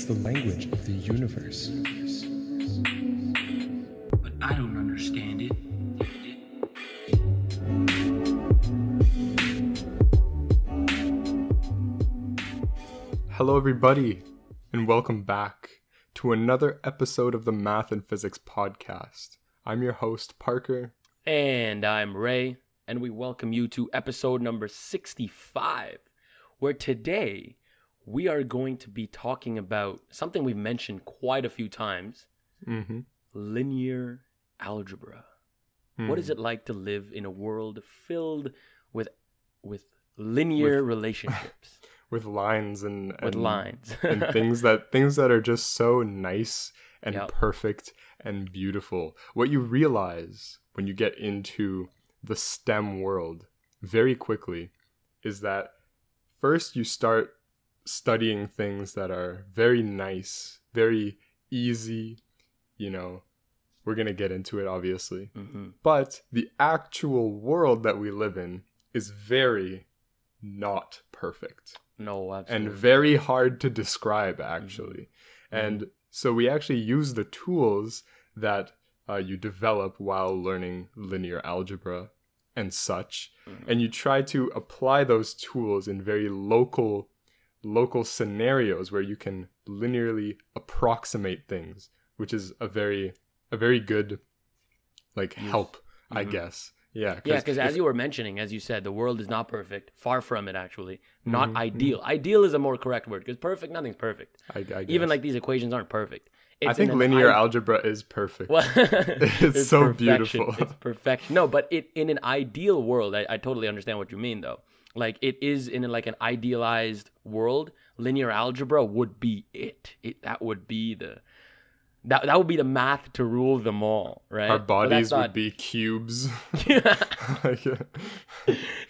It's the language of the universe. But I don't understand it. Hello everybody, and welcome back to another episode of the Math and Physics Podcast. I'm your host, Parker. And I'm Ray, and we welcome you to episode number 65, where today we are going to be talking about something we've mentioned quite a few times, linear algebra. What is it like to live in a world filled with linear relationships? With lines and lines and things that are just so nice and Yep. perfect and beautiful. What you realize when you get into the STEM world very quickly is that first you start studying things that are very nice, very easy, we're going to get into it obviously. But the actual world that we live in is very not perfect. No, absolutely. And very hard to describe, actually. And so we actually use the tools that you develop while learning linear algebra and such. And you try to apply those tools in very local scenarios where you can linearly approximate things, which is a very good help, I guess. Yeah, because as you were mentioning, as you said, the world is not perfect. Far from it, actually. Not ideal. Ideal is a more correct word, because perfect, nothing's perfect. I guess. Even like these equations aren't perfect. I think linear algebra is perfect. Well, it's so perfection. beautiful. It's perfection. No, but in an ideal world, I totally understand what you mean, though. Like, it is in like an idealized world, linear algebra would be it. That would be the... That would be the math to rule them all, right? Our bodies would be cubes.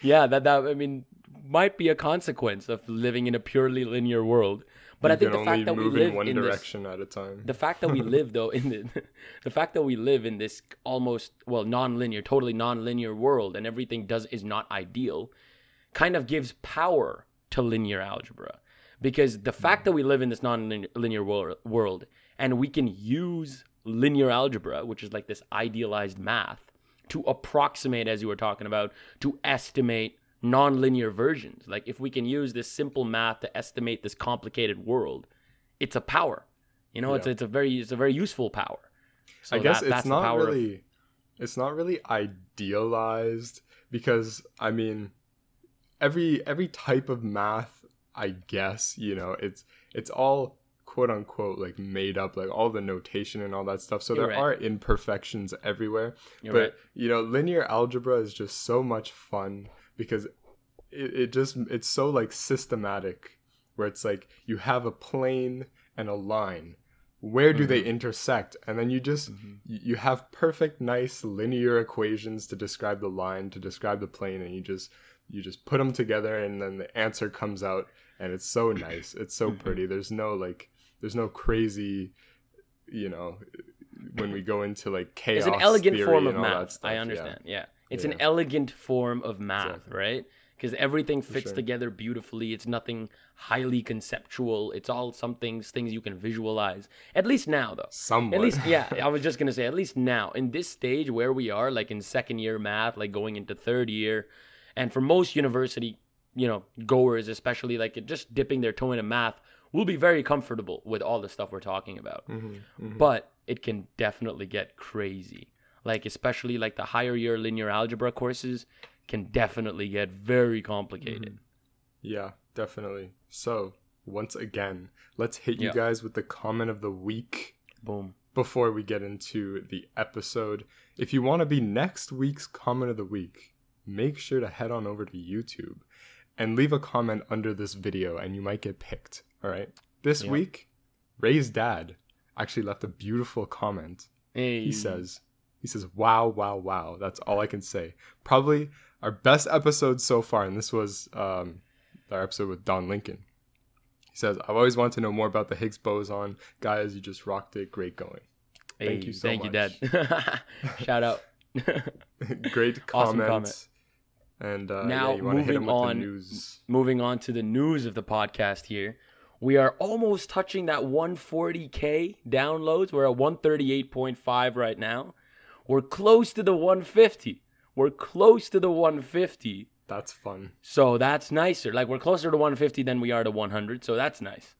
Yeah, that might be a consequence of living in a purely linear world. But I think the fact that we live in one in direction at a time. The fact that we live though the fact that we live in this almost non-linear, totally non-linear world, and everything is not ideal, kind of gives power to linear algebra. Because the fact that we live in this non-linear world, and we can use linear algebra, which is like this idealized math, to approximate, as you were talking about, to estimate non-linear versions. Like, if we can use this simple math to estimate this complicated world, it's a power. It's a very useful power. So I guess that's it's not really idealized, because every type of math, I guess, it's all quote unquote like made up, like all the notation and all that stuff. So there are imperfections everywhere. But linear algebra is just so much fun because it's so like systematic, where it's like you have a plane and a line. Where do they intersect? And then you just you have perfect, nice linear equations to describe the line, to describe the plane, and you just put them together, and then the answer comes out, and it's so nice. It's so pretty. There's no crazy, when we go into like chaos. It's an elegant theory form of and all that math. stuff. I understand. Yeah. It's an elegant form of math, Exactly. right? Because everything fits together beautifully. It's nothing highly conceptual. It's all things you can visualize. At least now, though. Somewhat. At least, yeah. I was just gonna say, at least now, in this stage where we are, like in second year math, like going into third year, and for most university, goers, especially like just dipping their toe into math, will be very comfortable with all the stuff we're talking about. But it can definitely get crazy. Like, especially like the higher year linear algebra courses can definitely get very complicated. Yeah, definitely. So, once again, let's hit you guys with the comment of the week. Boom. Before we get into the episode. If you want to be next week's comment of the week, make sure to head on over to YouTube and leave a comment under this video, and you might get picked. All right. This week, Ray's dad actually left a beautiful comment. Hey. He says, wow, wow, wow. That's all I can say. Probably our best episode so far. And this was our episode with Don Lincoln. He says, I've always wanted to know more about the Higgs boson. Guys, you just rocked it. Great going. Thank you so much. Thank you, Dad. Shout out. Great Awesome comment. comment. And now you want to hit him with the moving news. on to the news of the podcast here. We are almost touching that 140K downloads. We're at 138.5 right now. We're close to the 150. We're close to the 150. That's fun. So that's nicer. Like, we're closer to 150 than we are to 100. So that's nice,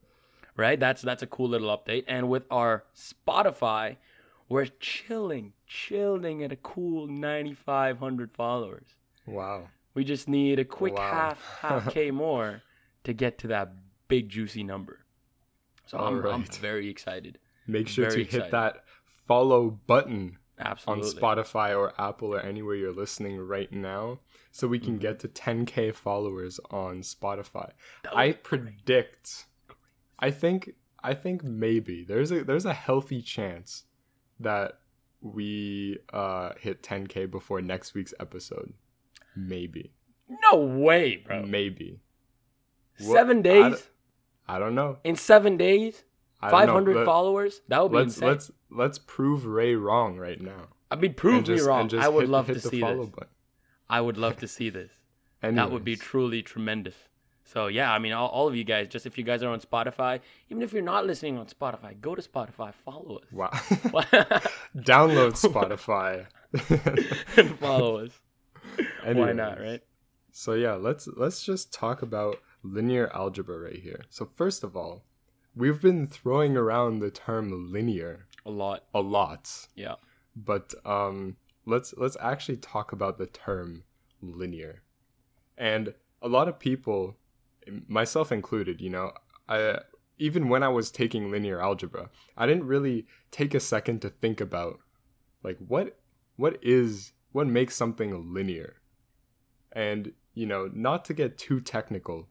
right? That's a cool little update. And with our Spotify, we're chilling at a cool 9,500 followers. Wow. We just need a quick half K more to get to that big juicy number. So I'm very excited. Make sure to hit that follow button. Absolutely. On Spotify or Apple or anywhere you're listening right now, so we can get to 10K followers on Spotify. I predict, I think maybe there's a healthy chance that we hit 10K before next week's episode. Maybe. No way, bro. Maybe. 7 days? I don't know. In 7 days? 500 followers? That would be insane. Let's prove Ray wrong right now. I mean, prove me wrong. I would love to see this. Button. I would love to see this. That would be truly tremendous. So, yeah, I mean, all of you guys, just if you guys are on Spotify, even if you're not listening on Spotify, go to Spotify, follow us. Wow. Download Spotify. And follow us. Anyways, why not, right? So, yeah, let's just talk about linear algebra right here. So, first of all, we've been throwing around the term linear a lot. Yeah. But let's actually talk about the term linear. And a lot of people, myself included, even when I was taking linear algebra, I didn't really take a second to think about like what makes something linear. And, not to get too technical,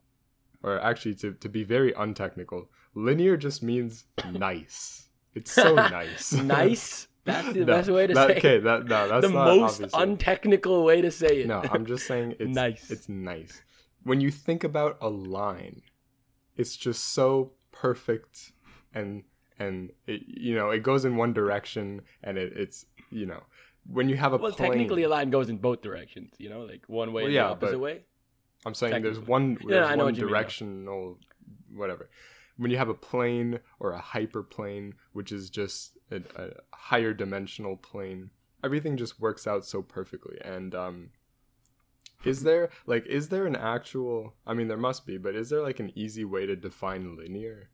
or actually to be very untechnical, linear just means nice. It's so nice. Nice? That's the best way to say it. Okay, that's the not most obviously untechnical way to say it. No, I'm just saying it's nice. It's nice. When you think about a line, it's just so perfect, and it, it goes in one direction, and it's when you have a plane. Technically a line goes in both directions, like one way and the opposite way. I'm saying there's one directional, whatever. When you have a plane or a hyperplane, which is just a higher dimensional plane, everything just works out so perfectly. And is there an actual, I mean, there must be, but is there like an easy way to define linear?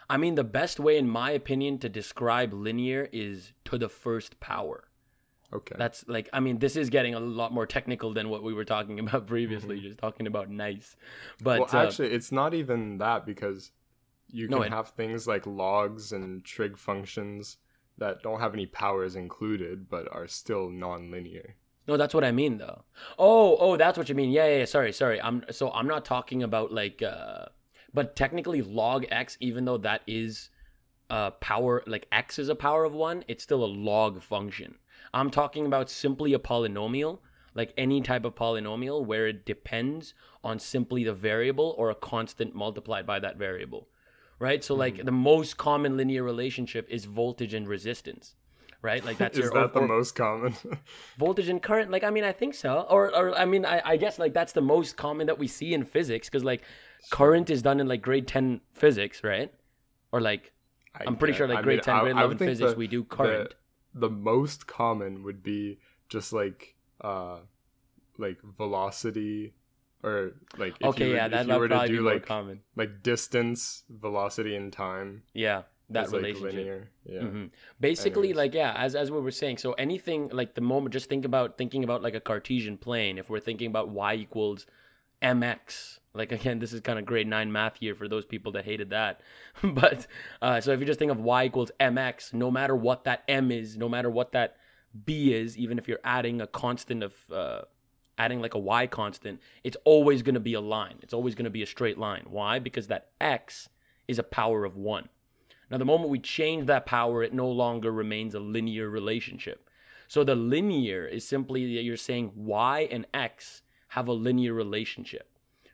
I mean, the best way, in my opinion, to describe linear is to the first power. Okay. That's like, I mean, this is getting a lot more technical than what we were talking about previously, just talking about nice. But actually, it's not even that, because you can have things like logs and trig functions that don't have any powers included, but are still non-linear. No, that's what I mean, though. Oh, that's what you mean. Yeah. Sorry. I'm not talking about like, but technically log x, even though that is power, like x is a power of 1, it's still a log function. I'm talking about simply a polynomial, like any type of polynomial where it depends on simply the variable or a constant multiplied by that variable, right? So like the most common linear relationship is voltage and resistance, right? Like that's is that the most common? Voltage and current, like, I mean, I think so. Or I mean, I guess like that's the most common that we see in physics, because like current is done in like grade 10 physics, right? Or like, I'm pretty sure like grade 10, grade 11 physics, we do current. The most common would be just like velocity, or like if you were to do like common, like distance, velocity, and time. Yeah, that relationship. Like linear. Yeah. Mm-hmm. Basically, anyways, like as we were saying, so anything like the moment, just thinking about like a Cartesian plane. If we're thinking about y equals mx. Like, again, this is kind of grade 9 math here for those people that hated that. But so if you just think of y equals mx, no matter what that m is, no matter what that b is, even if you're adding a constant of, adding like a y constant, it's always going to be a line. It's always going to be a straight line. Why? Because that x is a power of 1. Now, the moment we change that power, it no longer remains a linear relationship. So the linear is simply that you're saying y and x have a linear relationship.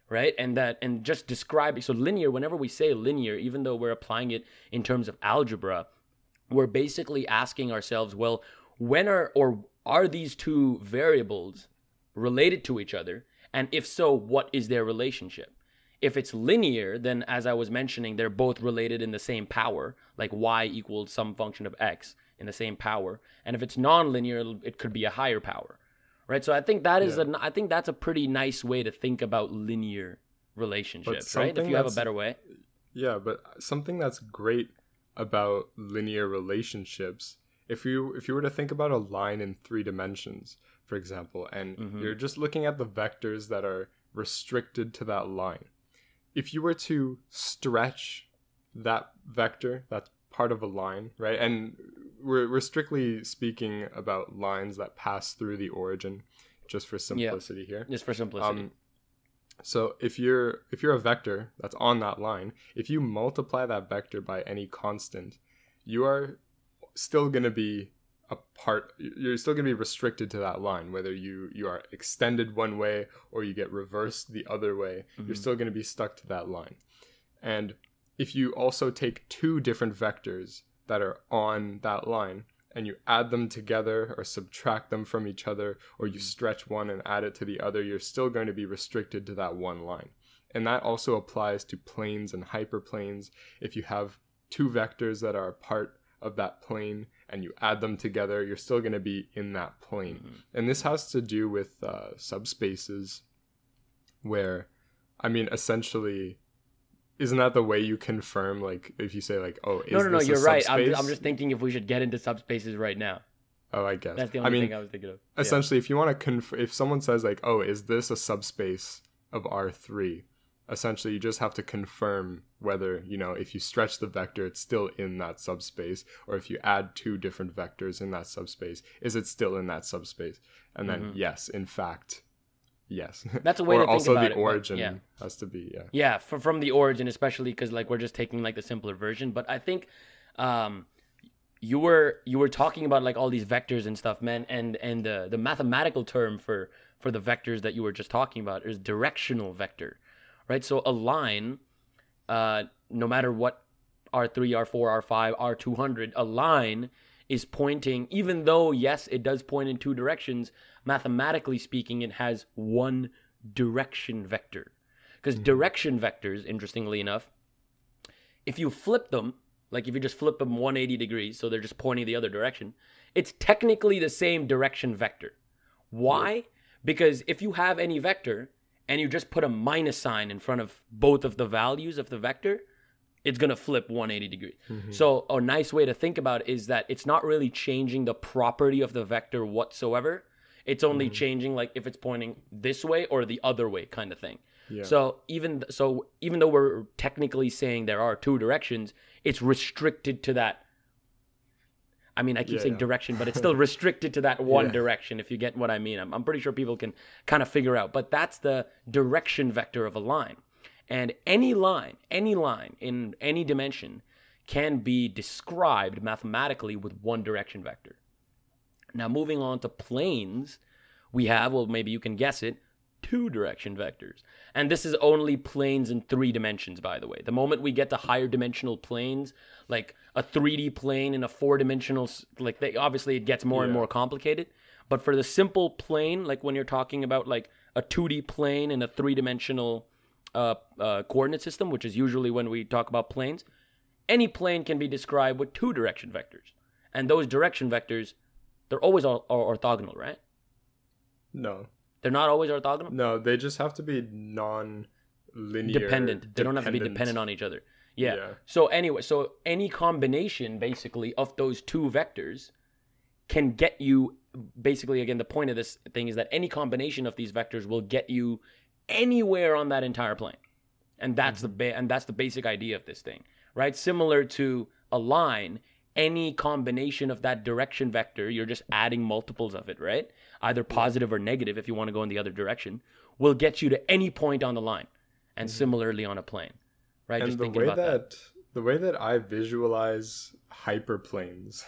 Right? And just describing, so linear, whenever we say linear, even though we're applying it in terms of algebra, we're basically asking ourselves, well, when are these two variables related to each other? And if so, what is their relationship? If it's linear, then as I was mentioning, they're both related in the same power, like y equals some function of x in the same power. And if it's non-linear, it could be a higher power, right? So I think that is I think that's a pretty nice way to think about linear relationships, right? If you have a better way. Yeah, but something that's great about linear relationships, if you were to think about a line in 3 dimensions, for example, and you're just looking at the vectors that are restricted to that line. If you were to stretch that vector, that's part of a line, right? And we're strictly speaking about lines that pass through the origin, just for simplicity here. Just for simplicity. So if you're a vector that's on that line, if you multiply that vector by any constant, you are still going to be you're still going to be restricted to that line, whether you are extended one way or you get reversed the other way. You're still going to be stuck to that line. And if you also take 2 different vectors that are on that line and you add them together or subtract them from each other, or you stretch one and add it to the other, you're still going to be restricted to that one line. And that also applies to planes and hyperplanes. If you have 2 vectors that are a part of that plane and you add them together, you're still going to be in that plane. And this has to do with subspaces, where, I mean, essentially, isn't that the way you confirm, like, if you say, like, oh, is no, this you're a right. subspace? I'm just thinking if we should get into subspaces right now. Oh, I guess. That's the only thing I was thinking of. Essentially, if you want to if someone says, like, oh, is this a subspace of R3? Essentially, you just have to confirm whether, if you stretch the vector, it's still in that subspace, or if you add 2 different vectors in that subspace, is it still in that subspace? And then, yes, in fact, yes. That's a way to think about it. Also, the origin has to be, Yeah, from the origin, especially because, like, we're just taking, like, the simpler version. But I think you were talking about, like, all these vectors and stuff, man, and the mathematical term for the vectors that you were just talking about is directional vector. Right, so a line, no matter what R3, R4, R5, R200, a line is pointing, even though, yes, it does point in 2 directions, mathematically speaking, it has one direction vector. Because direction vectors, interestingly enough, if you flip them, like if you just flip them 180 degrees, so they're just pointing the other direction, it's technically the same direction vector. Why? Because if you have any vector, and you just put a minus sign in front of both of the values of the vector, it's going to flip 180 degrees. So a nice way to think about it is that it's not really changing the property of the vector whatsoever. It's only changing, like, if it's pointing this way or the other way kind of thing. Yeah. So even though we're technically saying there are 2 directions, it's restricted to that. I mean, I keep saying direction, but it's still restricted to that one direction, if you get what I mean. I'm pretty sure people can kind of figure out. But that's the direction vector of a line. And any line in any dimension can be described mathematically with one direction vector. Now, moving on to planes, we have, well, maybe you can guess it, 2 direction vectors. And this is only planes in 3 dimensions, by the way. The moment we get to higher dimensional planes, like a 3D plane and a 4-dimensional, like, obviously it gets more and more complicated. But for the simple plane, like when you're talking about like a 2D plane and a 3-dimensional coordinate system, which is usually when we talk about planes, any plane can be described with 2 direction vectors. And those direction vectors, they're always orthogonal, right? No. They're not always orthogonal? No, they just have to be non-linear. Dependent. They don't have to be dependent on each other. Yeah. So anyway, any combination, basically, of those 2 vectors can get you, basically, again, the point of this thing is that any combination of these vectors will get you anywhere on that entire plane. And that's the basic idea of this thing, right? Similar to a line, any combination of that direction vector, you're just adding multiples of it, right? Either positive or negative, if you want to go in the other direction, will get you to any point on the line. And similarly on a plane, right? And just the thinking way about the way that I visualize hyperplanes,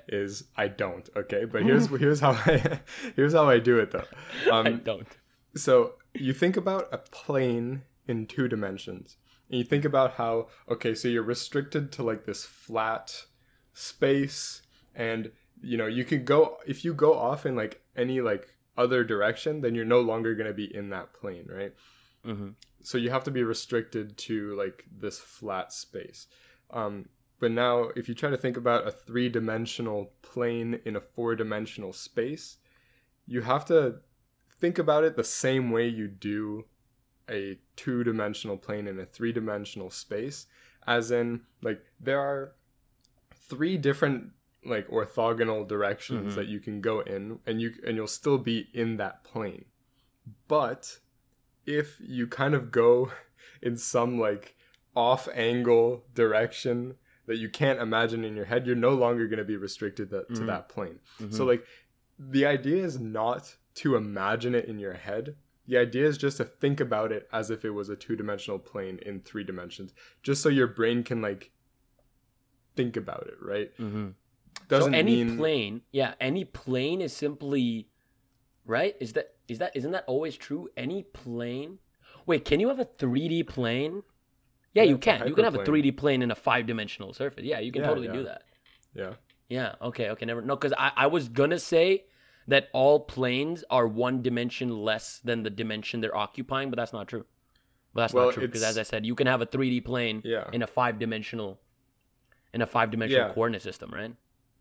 is I don't. Okay, but here's how I do it though. I don't. So you think about a plane in 2 dimensions, and you think about how, so you're restricted to like this flat space, and you can go, if you go off in like any like other direction, then you're no longer going to be in that plane, right? so you have to be restricted to like this flat space. But now if you try to think about a 3-dimensional plane in a 4-dimensional space, you have to think about it the same way you do a 2-dimensional plane in a 3-dimensional space, as in like there are 3 different like orthogonal directions that you can go in, and you'll still be in that plane. But if you kind of go in some like off angle direction that you can't imagine in your head, you're no longer going to be restricted to that plane. So like the idea is not to imagine it in your head. The idea is just to think about it as if it was a 2-dimensional plane in 3 dimensions, just so your brain can like think about it, right? So any plane is simply, right? Isn't that always true? Any plane. Wait, can you have a 3D plane? Yeah, you can. You can have a 3D plane in a 5-dimensional surface. Yeah, you can totally do that. Yeah. Yeah. Okay. Never. No, because I was gonna say that all planes are 1 dimension less than the dimension they're occupying, but that's not true. But that's not true, because as I said, you can have a 3D plane in a 5-dimensional coordinate system, right?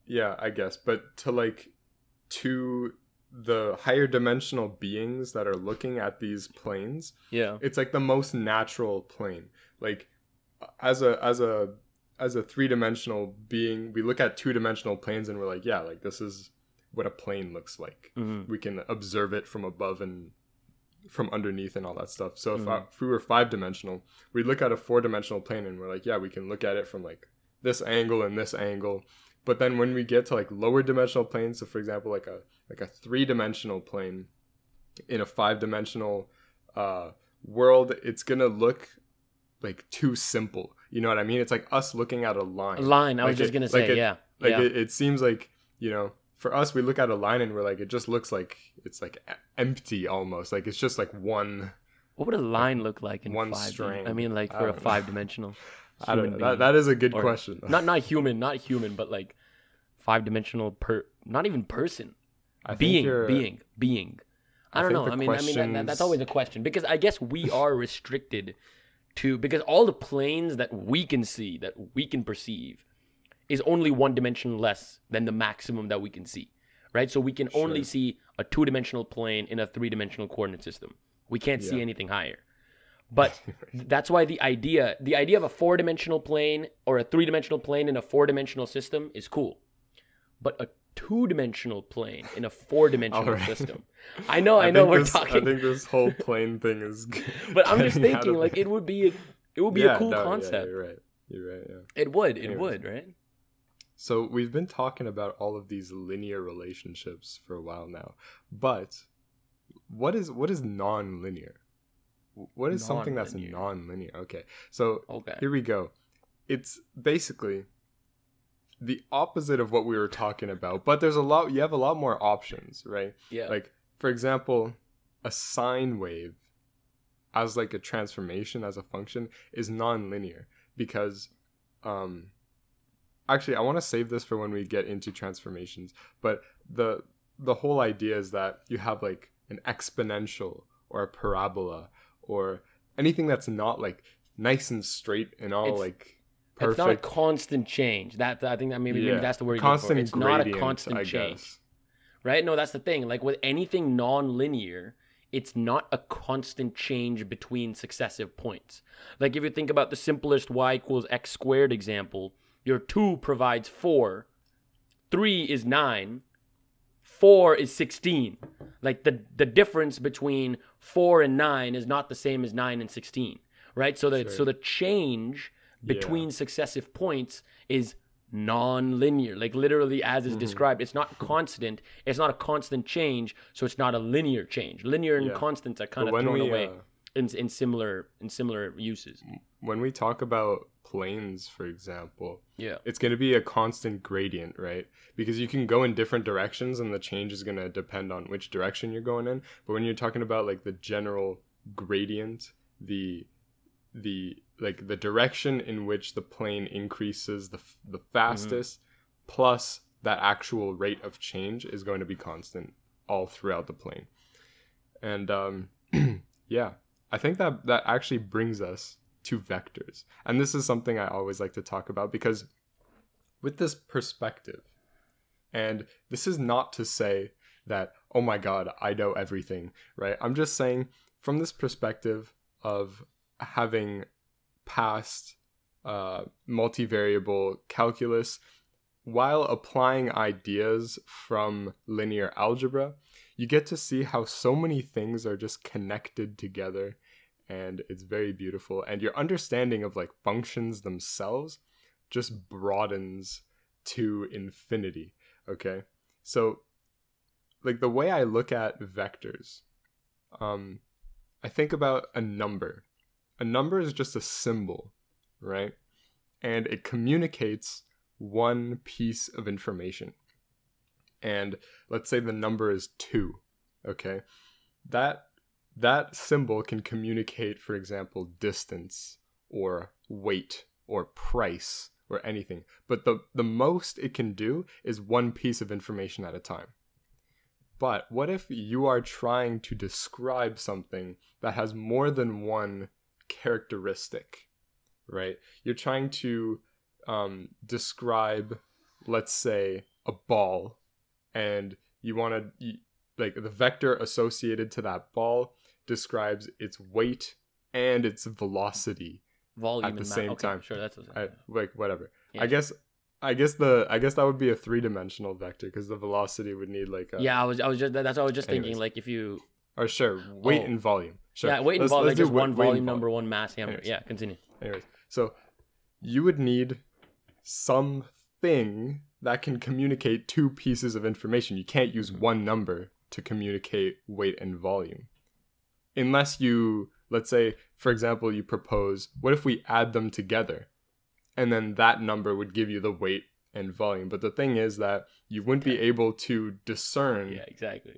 Yeah, I guess. But to the higher dimensional beings that are looking at these planes, it's like the most natural plane. Like as a 3-dimensional being, we look at 2-dimensional planes and we're like, yeah, like this is what a plane looks like. We can observe it from above and from underneath and all that stuff. So if we were 5-dimensional, we'd look at a 4-dimensional plane and we're like, yeah, we can look at it from like this angle and this angle. But then when we get to like lower dimensional planes, so for example like a 3-dimensional plane in a 5-dimensional world, it's gonna look like too simple. You know what I mean? It's like us looking at a line. I was just gonna say, it seems like, you know, for us, we look at a line and we're like, it just looks like it's like empty almost. Like it's just like one. What would a line look like in one 5D? string? I mean, like for a 5-dimensional. I don't know. That is a good question. Not human, but like 5-dimensional not even person. Being. I don't know. I mean, that's always a question, because I guess we are restricted to, because all the planes that we can see, that we can perceive, is only 1 dimension less than the maximum that we can see, right? So we can only see a 2-dimensional plane in a 3-dimensional coordinate system. We can't see anything higher. But that's why the idea of a 4-dimensional plane or a 3-dimensional plane in a 4-dimensional system is cool. But a 2-dimensional plane in a 4-dimensional system. I know we're talking. I think this whole plane thing is But I'm just thinking like it would be a cool concept. Yeah, you're right. Yeah. It would, right? So we've been talking about all of these linear relationships for a while now. But what is non-linear? What is something that's non-linear? Okay. So here we go. It's basically the opposite of what we were talking about, but you have a lot more options, right? Yeah. Like, for example, a sine wave as like a transformation, as a function, is non-linear because actually I want to save this for when we get into transformations, but the whole idea is that you have like an exponential or a parabola or anything that's not like nice and straight and all like perfect. It's not a constant change. I think that maybe that's the word you're looking for. It's not a constant change. Right? No, that's the thing. Like with anything non-linear, it's not a constant change between successive points. Like if you think about the simplest y equals x squared example, your 2 provides 4, 3 is 9, 4 is 16. Like the difference between 4 and 9 is not the same as 9 and 16, right? So the change between successive points is non-linear, like literally as is described. It's not constant. It's not a constant change, so it's not a linear change. Linear and constants are kind of thrown away in similar uses. When we talk about planes, for example, it's going to be a constant gradient, right? Because you can go in different directions and the change is going to depend on which direction you're going in. But when you're talking about like the general gradient, the direction in which the plane increases the fastest plus that actual rate of change is going to be constant all throughout the plane. And I think that actually brings us to vectors. And this is something I always like to talk about, because with this perspective, and this is not to say that, oh my God, I know everything, right? I'm just saying from this perspective of having passed multivariable calculus, while applying ideas from linear algebra, you get to see how so many things are just connected together, and it's very beautiful. And your understanding of like functions themselves just broadens to infinity, okay? So like the way I look at vectors, I think about a number. A number is just a symbol, right? And it communicates one piece of information. And let's say the number is 2, okay? That symbol can communicate, for example, distance or weight or price or anything. But the most it can do is one piece of information at a time. But what if you are trying to describe something that has more than one characteristic, right? You're trying to describe, let's say, a ball, and you want to, like, the vector associated to that ball describes its weight and its velocity volume at the same time. Sure, that's like whatever. Yeah. I guess that would be a 3-dimensional vector, because the velocity would need like a... Yeah, I was just thinking, like, if you... Or sure, weight and volume. Sure. Yeah, weight and volume, like just one volume number, one mass. Yeah, Anyways. yeah, continue. Anyways, so you would need something that can communicate 2 pieces of information. You can't use one number to communicate weight and volume. Unless you, let's say, for example, you propose, what if we add them together? And then that number would give you the weight and volume. But the thing is that you wouldn't be able to discern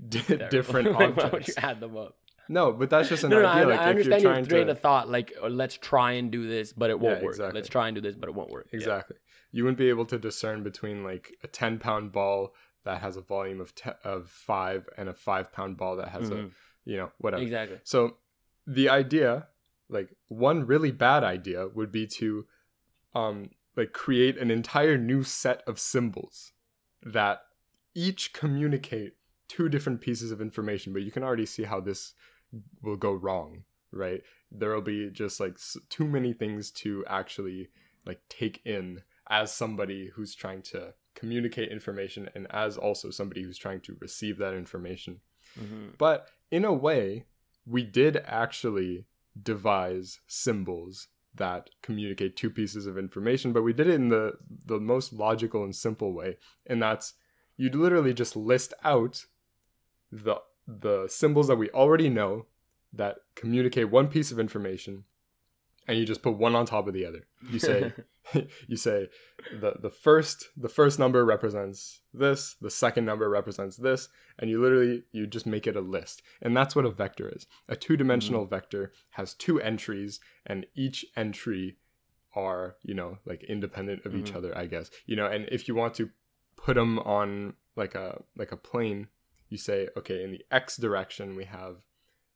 different objects. Why would you add them up? No, but that's just an idea. I understand your train of thought. Like, let's try and do this, but it won't work. Exactly. Let's try and do this, but it won't work. Exactly. You wouldn't be able to discern between like a 10-pound ball that has a volume of 5 and a 5-pound ball that has a, whatever. Exactly. So the idea, like one really bad idea, would be to like create an entire new set of symbols that each communicate 2 different pieces of information. But you can already see how this will go wrong, right? There will be just like too many things to actually like take in as somebody who's trying to communicate information, and as also somebody who's trying to receive that information. But in a way, we did actually devise symbols that communicate 2 pieces of information, but we did it in the most logical and simple way, and that's you'd literally just list out the symbols that we already know that communicate 1 piece of information, and you just put one on top of the other. You say the first number represents this, the second number represents this, and you just make it a list. And that's what a vector is. A 2-dimensional vector has 2 entries, and each entry are, like independent of each other, I guess. And if you want to put them on like a plane, you say, okay, in the X direction we have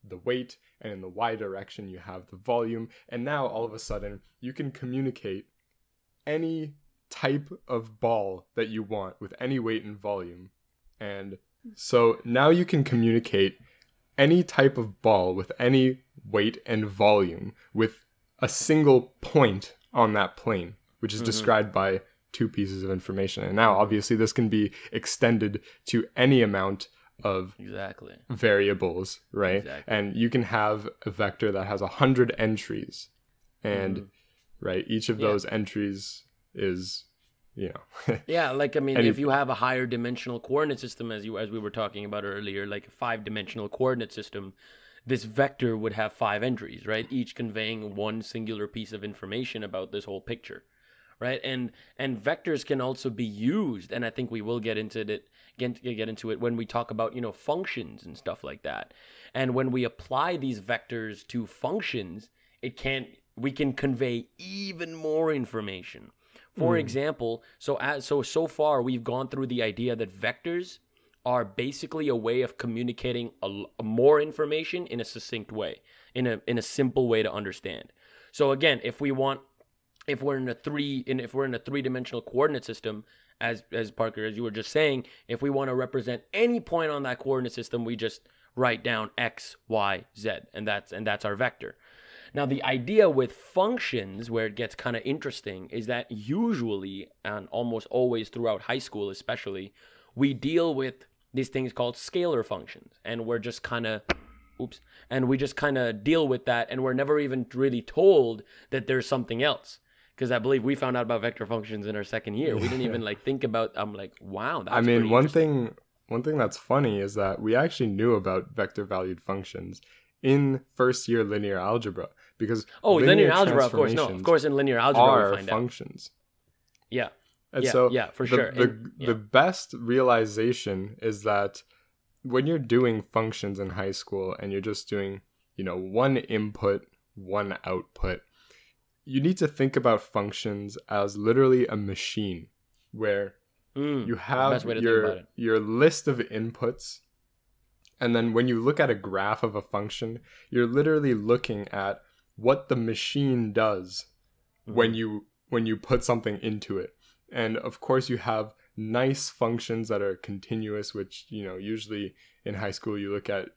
the weight, and in the Y direction you have the volume, and now all of a sudden you can communicate any type of ball that you want with any weight and volume. And so now you can communicate any type of ball with any weight and volume with a single point on that plane, which is described by 2 pieces of information. And now obviously this can be extended to any amount of variables, right? Exactly. And you can have a vector that has 100 entries, and right, each of those entries is yeah, like, I mean, if you have a higher dimensional coordinate system, as we were talking about earlier, like a 5-dimensional coordinate system, this vector would have 5 entries, right? Each conveying one singular piece of information about this whole picture, right? And vectors can also be used, and I think we will get into it when we talk about, functions and stuff like that. And when we apply these vectors to functions, we can convey even more information. For example, so far we've gone through the idea that vectors are basically a way of communicating more information in a succinct way. in a simple way to understand. So again, if we're in a three-dimensional coordinate system, as Parker, as you were just saying, if we want to represent any point on that coordinate system, we just write down x, y, z, and that's our vector. Now, the idea with functions, where it gets kind of interesting, is that usually, and almost always throughout high school especially, we deal with these things called scalar functions, and we're just kind of deal with that, and we're never even really told that there's something else. Because I believe we found out about vector functions in our second year. We didn't even think about. I'm like, wow. That's one thing that's funny is that we actually knew about vector valued functions in first year linear algebra, because linear algebra, of course, in linear algebra we find functions. Yeah. And for sure. The best realization is that when you're doing functions in high school and you're just doing, one input, one output, you need to think about functions as literally a machine where you have your list of inputs. And then when you look at a graph of a function, you're literally looking at what the machine does when you put something into it. And of course you have nice functions that are continuous, which, usually in high school you look at,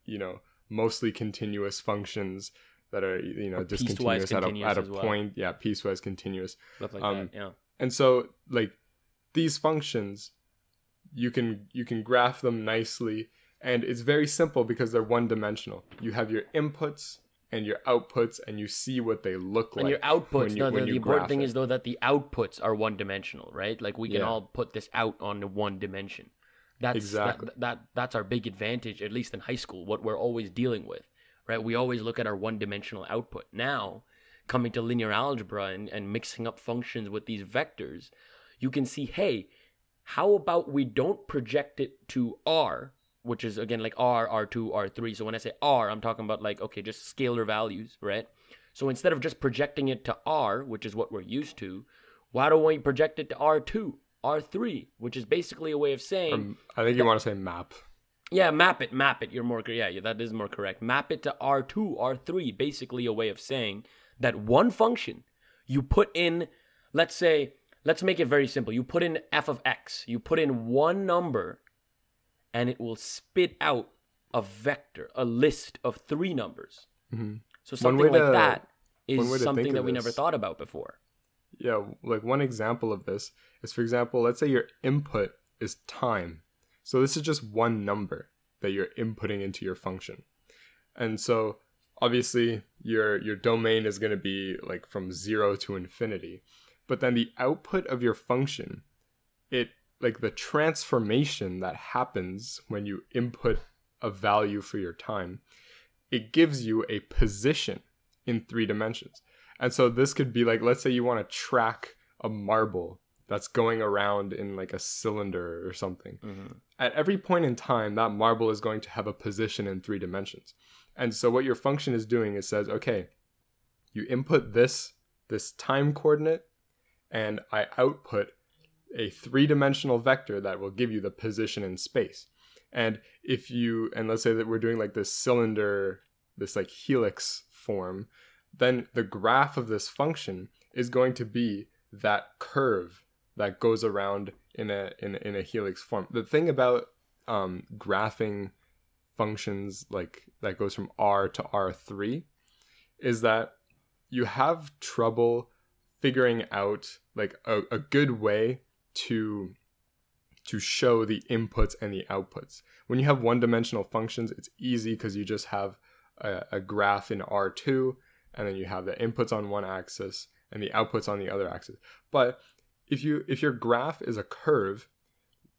mostly continuous functions that are, discontinuous at a point. Yeah, piecewise continuous. Stuff like that, yeah. And so, these functions, you can graph them nicely, and it's very simple because they're one-dimensional. You have your inputs and your outputs, and you see what they look like. And your outputs, the important thing is, though, that the outputs are one-dimensional, right? We can all put this out on one dimension. Exactly. That's our big advantage, at least in high school, what we're always dealing with. Right, we always look at our one-dimensional output. Now, coming to linear algebra and mixing up functions with these vectors, you can see, hey, how about we don't project it to R, which is, again, R, R2, R3. So when I say R, I'm talking about, just scalar values, right? So instead of just projecting it to R, which is what we're used to, why don't we project it to R2, R3, which is basically a way of saying... I think you want to say map. Yeah, map it. You're more, that is more correct. Map it to R2, R3, basically a way of saying that one function you put in, let's make it very simple. You put in f of x, you put in one number, and it will spit out a vector, a list of three numbers. Mm-hmm. So something like that is something that we never thought about before. Yeah, one example of this is, for example, let's say your input is time. So this is just one number that you're inputting into your function. And so obviously your domain is going to be from 0 to infinity. But then the output of your function, the transformation that happens when you input a value for your time, it gives you a position in 3 dimensions. And so this could be let's say you want to track a marble that's going around in a cylinder or something. Mm-hmm. At every point in time, that marble is going to have a position in 3 dimensions. And so what your function is doing is says, okay, you input this time coordinate, and I output a 3-dimensional vector that will give you the position in space. And let's say that we're doing this cylinder, this helix form, then the graph of this function is going to be that curve that goes around in a helix form. The thing about graphing functions that goes from R to R3 is that you have trouble figuring out a good way to show the inputs and the outputs. When you have one-dimensional functions, it's easy because you just have a graph in R2, and then you have the inputs on one axis and the outputs on the other axis. But if your graph is a curve,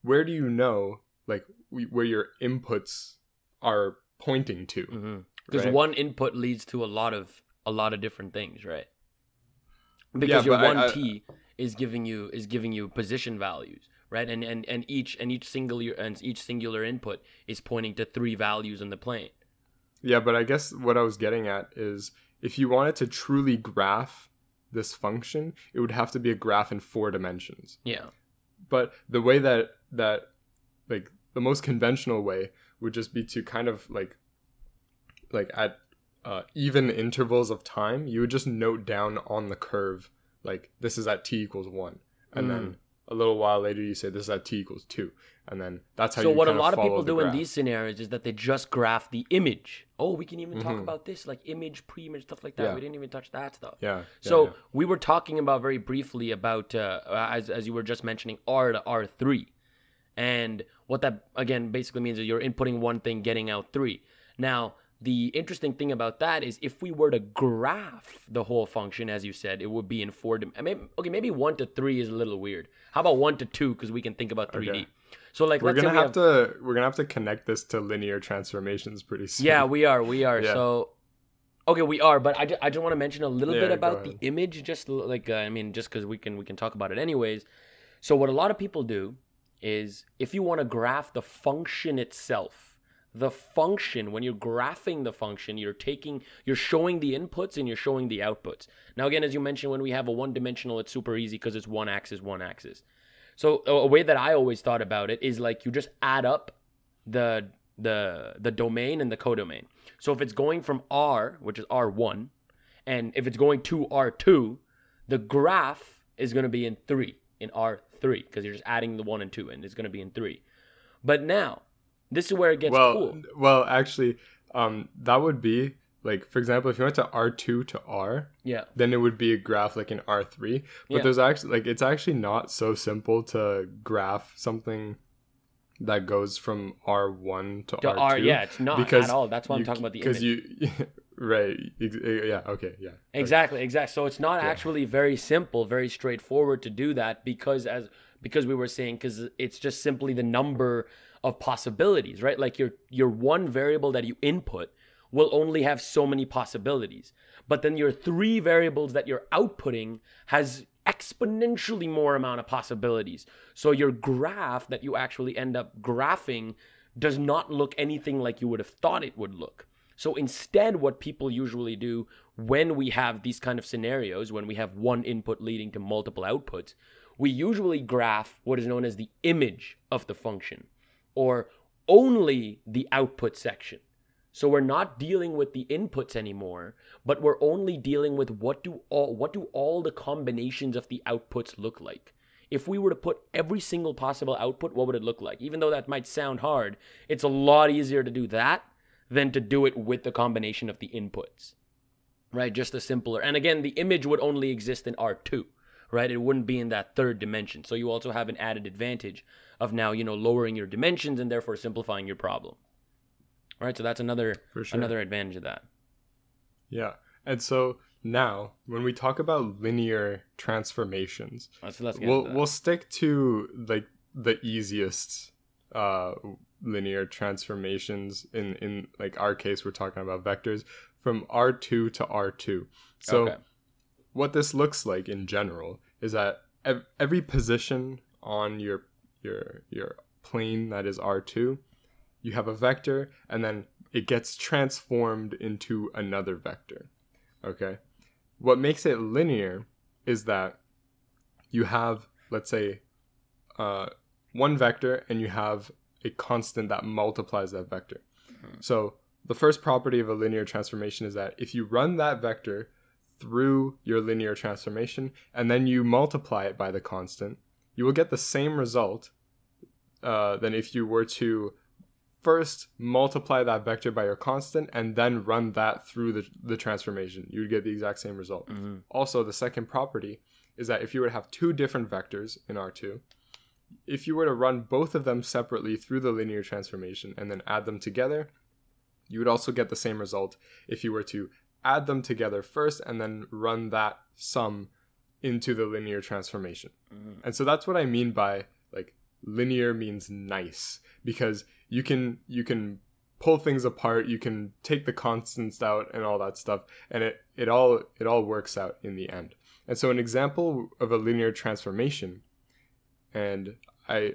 where do you know where your inputs are pointing to? Because one input leads to a lot of different things, right? Because your t is giving you position values, right? And each singular input is pointing to 3 values in the plane. Yeah, but I guess what I was getting at is, if you wanted to truly graph this function, it would have to be a graph in 4 dimensions. Yeah. But the way that the most conventional way would just be to kind of at even intervals of time, you would just note down on the curve, like, this is at t equals 1. And then a little while later, you say this is at t equals 2. And then that's how you kind of follow the graph. So what a lot of people do in these scenarios is that they just graph the image. Oh, we can even talk about this, like image, pre-image, stuff like that. Yeah. We didn't even touch that stuff. So we were talking about very briefly about, as you were just mentioning, R to R3. And what that, again, basically means is you're inputting one thing, getting out 3. Now, the interesting thing about that is if we were to graph the whole function, as you said, it would be in 4 dimensions. Okay, maybe 1 to 3 is a little weird. How about 1 to 2, because we can think about 3D. Okay. So like we're gonna have to connect this to linear transformations pretty soon. Yeah, we are. Yeah. So okay, we are, but I just want to mention a little bit about the image, just like just because we can talk about it anyways. So what a lot of people do is if you want to graph the function itself, the function, when you're graphing the function, you're showing the inputs and you're showing the outputs. Now, again, as you mentioned, when we have a one-dimensional, it's super easy because it's one axis. So a way that I always thought about it is like you just add up the domain and the codomain. So if it's going from R, which is R1, and if it's going to R2, the graph is going to be in R3, because you're just adding the 1 and 2, and it's going to be in 3. But now, this is where it gets cool. Well, actually, that would be, like, for example, if you went to R2 to R, then it would be a graph like in R3. But there's actually, like, it's actually not so simple to graph something that goes from R1 to R2. R, it's not at all. That's why I'm talking about the image. Right. Yeah. Okay. Yeah. Exactly. So it's not actually very simple, very straightforward to do that because we were saying, because it's just simply the number of possibilities, right? Like your one variable that you input will only have so many possibilities. But then your 3 variables that you're outputting has exponentially more amount of possibilities. So your graph that you actually end up graphing does not look anything like you would have thought it would look. So instead, what people usually do when we have these kind of scenarios, when we have one input leading to multiple outputs, we usually graph what is known as the image of the function, or only the output section. So we're not dealing with the inputs anymore, but we're only dealing with what do all the combinations of the outputs look like. If we were to put every single possible output, what would it look like? Even though that might sound hard, it's a lot easier to do that than to do it with the combination of the inputs, right? Just a simpler. And again, the image would only exist in R2, right? It wouldn't be in that 3rd dimension. So you also have an added advantage of now, lowering your dimensions and therefore simplifying your problem. All right, so that's another advantage of that. Yeah, and so now when we talk about linear transformations, we'll stick to like the easiest linear transformations. In like our case, we're talking about vectors from R2 to R2. So what this looks like in general is that every position on your plane that is R2, you have a vector, and then it gets transformed into another vector, okay? What makes it linear is that you have, let's say, one vector, and you have a constant that multiplies that vector. So the first property of a linear transformation is that if you run that vector through your linear transformation, and then you multiply it by the constant, you will get the same result than if you were to first multiply that vector by your constant and then run that through the transformation. You would get the exact same result. Also, the second property is that if you were to have 2 different vectors in R2, if you were to run both of them separately through the linear transformation and then add them together, you would also get the same result if you were to add them together first and then run that sum into the linear transformation. And so that's what I mean by, like, linear means nice, because you can pull things apart, you can take the constants out and all that stuff, and it all works out in the end. And so an example of a linear transformation, and I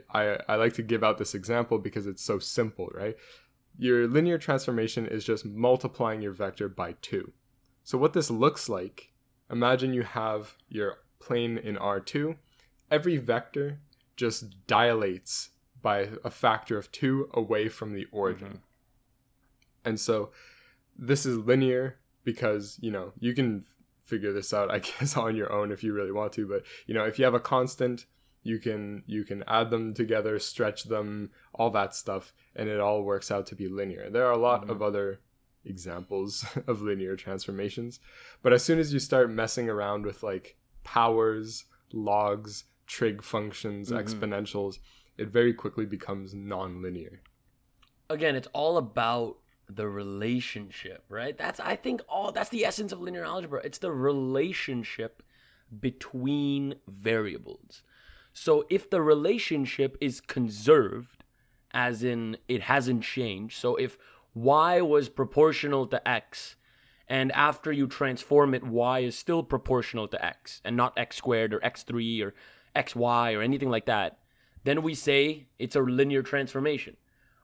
like to give out this example because it's so simple, right? Your linear transformation is just multiplying your vector by 2. So what this looks like, imagine you have your plane in R2, every vector just dilates by a factor of 2 away from the origin. And so this is linear because, you know, you can figure this out, I guess, on your own if you really want to. But, you know, if you have a constant, you can add them together, stretch them, all that stuff, and it all works out to be linear. There are a lot of other examples of linear transformations, but as soon as you start messing around with like powers, logs, trig functions, exponentials, it very quickly becomes non-linear. Again, it's all about the relationship, right? That's the essence of linear algebra. It's the relationship between variables. So if the relationship is conserved, as in it hasn't changed, so if y was proportional to x, and after you transform it, y is still proportional to x, and not x squared or x3 or xy or anything like that, then we say it's a linear transformation,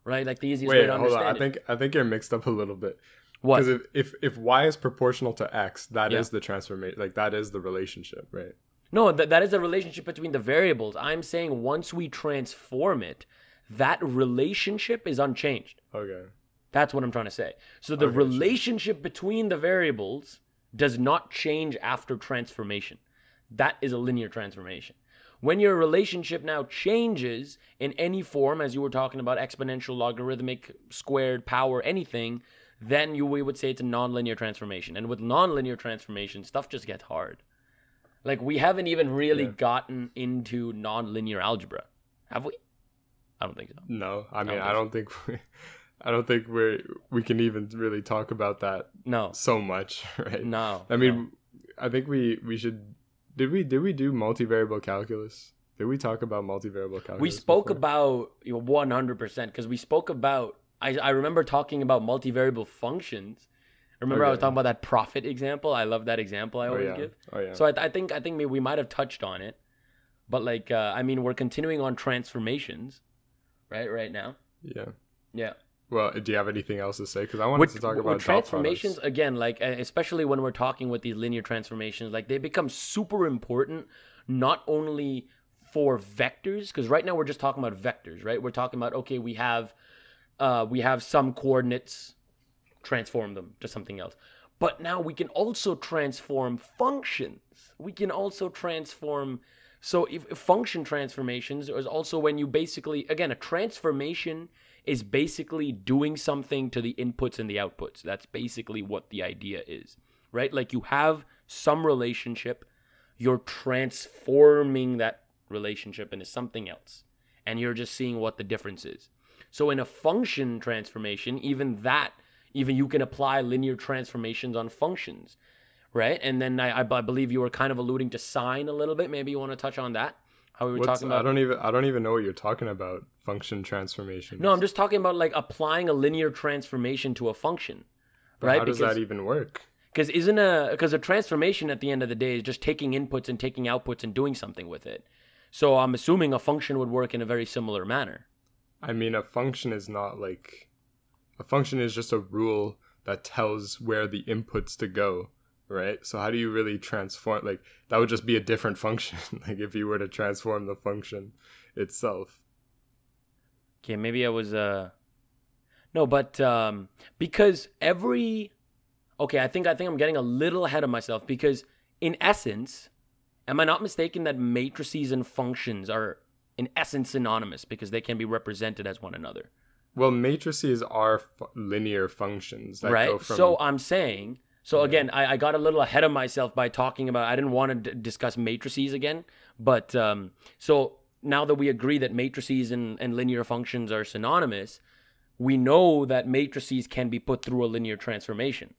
right? Like the easiest way to understand it. I think you're mixed up a little bit. What? Because if y is proportional to x, that is the transformation, like that is the relationship, right? No, that is the relationship between the variables. I'm saying once we transform it, that relationship is unchanged. Okay. That's what I'm trying to say. So the relationship between the variables does not change after transformation. That is a linear transformation. When your relationship now changes in any form, as you were talking about, exponential, logarithmic, squared, power, anything, then we would say it's a nonlinear transformation. And with nonlinear transformation, stuff just gets hard. Like, we haven't even really gotten into nonlinear algebra, have we? I don't think so. No, I mean, I don't think we can even really talk about that. No, so much, right? No, I mean, I think we should. Did we do multivariable calculus? Did we talk about multivariable calculus? We spoke about 100% because we spoke about. I remember talking about multivariable functions. Remember I was talking about that profit example? I love that example I always give. Oh, yeah. So I think maybe we might have touched on it. But like, I mean, we're continuing on transformations, right now. Yeah. Yeah. Well, do you have anything else to say? Because I wanted to talk about transformations, again, like, especially when we're talking with these linear transformations, like they become super important, not only for vectors, because right now we're just talking about vectors, right? We're talking about, okay, we have some coordinates, transform them to something else. But now we can also transform functions. We can also transform. So if function transformations is also when you basically, again, a transformation is basically doing something to the inputs and the outputs. That's basically what the idea is, right? Like you have some relationship, you're transforming that relationship into something else, and you're just seeing what the difference is. So in a function transformation, even you can apply linear transformations on functions, right? And then I believe you were kind of alluding to sine a little bit. Maybe you want to touch on that? How we were talking about? I don't even know what you're talking about. Function transformations. No, I'm just talking about like applying a linear transformation to a function, right? How does that even work? Because a transformation at the end of the day is just taking inputs and taking outputs and doing something with it. So I'm assuming a function would work in a very similar manner. I mean, a function is just a rule that tells where the inputs to go. Right? So how do you really transform? Like, that would just be a different function. Like, if you were to transform the function itself. Okay, maybe I was no, but because okay, I think I'm getting a little ahead of myself, because in essence, am I not mistaken that matrices and functions are in essence synonymous because they can be represented as one another? Well, matrices are linear functions that right? go from. So I'm saying. So again, I got a little ahead of myself by talking about, I didn't want to discuss matrices again, but so now that we agree that matrices and linear functions are synonymous, we know that matrices can be put through a linear transformation,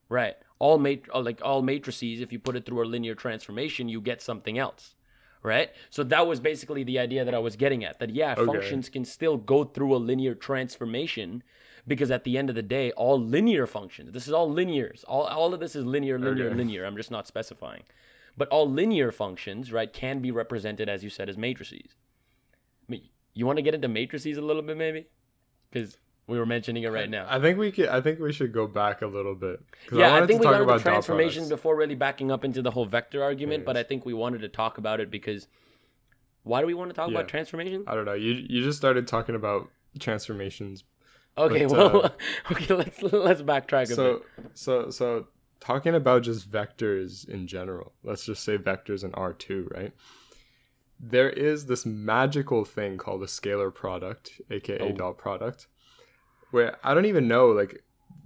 right? All matrices, if you put it through a linear transformation, you get something else, right? So that was basically the idea that I was getting at, that functions can still go through a linear transformation. Because at the end of the day, all linear functions, this is all linears. All of this is linear. I'm just not specifying. But all linear functions, right, can be represented, as you said, as matrices. I mean, you want to get into matrices a little bit, maybe? Because we were mentioning it right now. I think we should go back a little bit. Yeah, I think we got into transformations before really backing up into the whole vector argument. Yes. But I think we wanted to talk about it because why do we want to talk about transformations? I don't know. You just started talking about transformations Okay, But, well, okay, let's backtrack a bit. So talking about just vectors in general, let's just say vectors in R2, right? There is this magical thing called a scalar product, aka dot product, where I don't even know, like,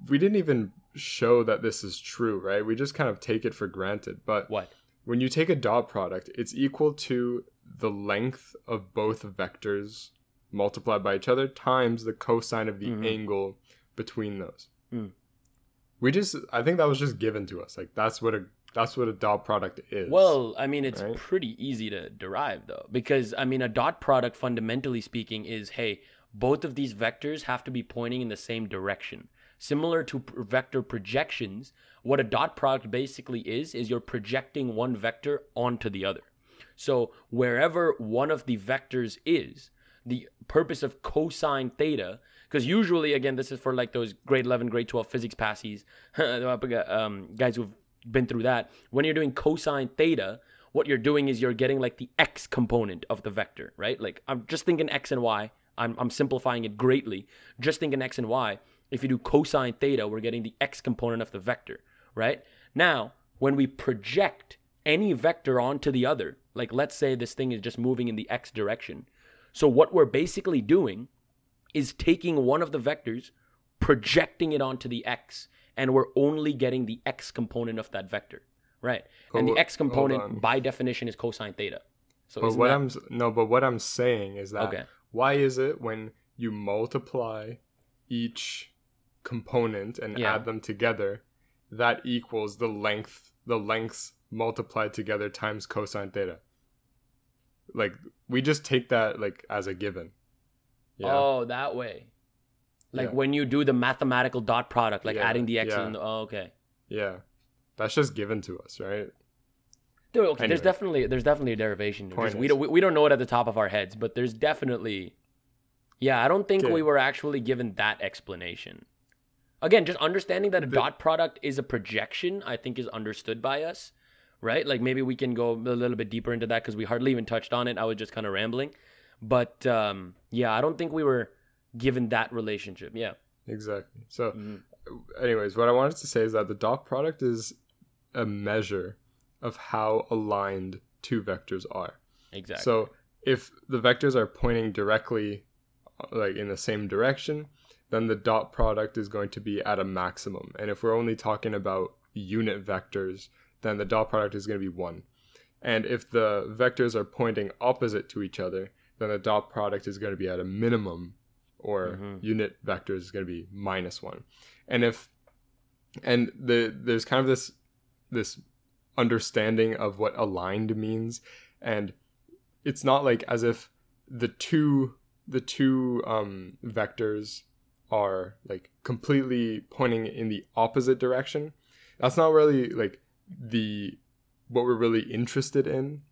we didn't even show that this is true, right? We just kind of take it for granted. But What? when you take a dot product, it's equal to the length of both vectors multiplied by each other times the cosine of the angle between those. I think that was just given to us. Like, that's what a dot product is. Well, I mean, it's right? pretty easy to derive, though, because, I mean, a dot product, fundamentally speaking, is, hey, both of these vectors have to be pointing in the same direction. Similar to vector projections, what a dot product basically is you're projecting one vector onto the other. So wherever one of the vectors is, the purpose of cosine theta, because usually, again, this is for like those grade 11, grade 12 physics passies, guys who've been through that. When you're doing cosine theta, what you're doing is you're getting like the x component of the vector, right? Like, I'm just thinking x and y. I'm simplifying it greatly. Just thinking x and y. If you do cosine theta, we're getting the x component of the vector, right? Now, when we project any vector onto the other, like let's say this thing is just moving in the x direction. So what we're basically doing is taking one of the vectors, projecting it onto the x, and we're only getting the x component of that vector, right? And the x component, by definition, is cosine theta. So but what I'm saying is that why is it when you multiply each component and add them together, that equals the lengths multiplied together times cosine theta? Like, we just take that like as a given. Yeah. Oh, that way. Like when you do the mathematical dot product, like adding the x's and okay. Yeah. That's just given to us, right? Dude, okay, anyway. There's definitely a derivation. We don't know it at the top of our heads, but there's definitely. Yeah, I don't think we were actually given that explanation. Again, just understanding that a dot product is a projection, I think, is understood by us, right? Like, maybe we can go a little bit deeper into that because we hardly even touched on it. I was just kind of rambling. But, yeah, I don't think we were given that relationship. Yeah. Exactly. So, anyways, what I wanted to say is that the dot product is a measure of how aligned two vectors are. Exactly. So, if the vectors are pointing directly, like, in the same direction, then the dot product is going to be at a maximum. And if we're only talking about unit vectors, then the dot product is going to be 1. And if the vectors are pointing opposite to each other, then the dot product is going to be at a minimum, or unit vectors is going to be -1. And there's kind of this understanding of what aligned means, and it's not like as if the two vectors are like completely pointing in the opposite direction. That's not really like what we're really interested in.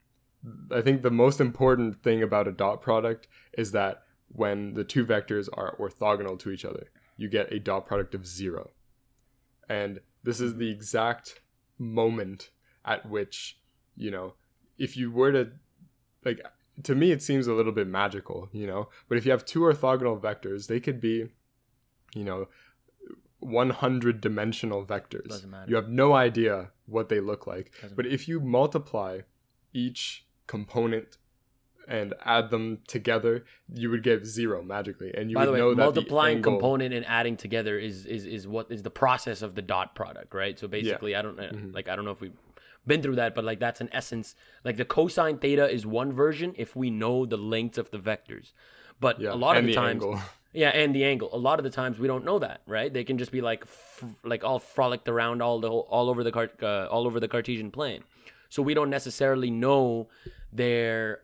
I think the most important thing about a dot product is that when the two vectors are orthogonal to each other, you get a dot product of 0. And this is the exact moment at which, if you were to, like, to me it seems a little bit magical, but if you have two orthogonal vectors, they could be 100 dimensional vectors. Doesn't matter. You have no idea what they look like. But if you multiply each component and add them together, you would get 0 magically. And you would know that multiplying component and adding together is what is the process of the dot product, right? So basically, I don't know if we've been through that, but like that's in essence, like the cosine theta is one version if we know the lengths of the vectors. But a lot of the times, and the angle. A lot of the times we don't know that, right? They can just be like all frolicked around all over the Cartesian plane. So we don't necessarily know their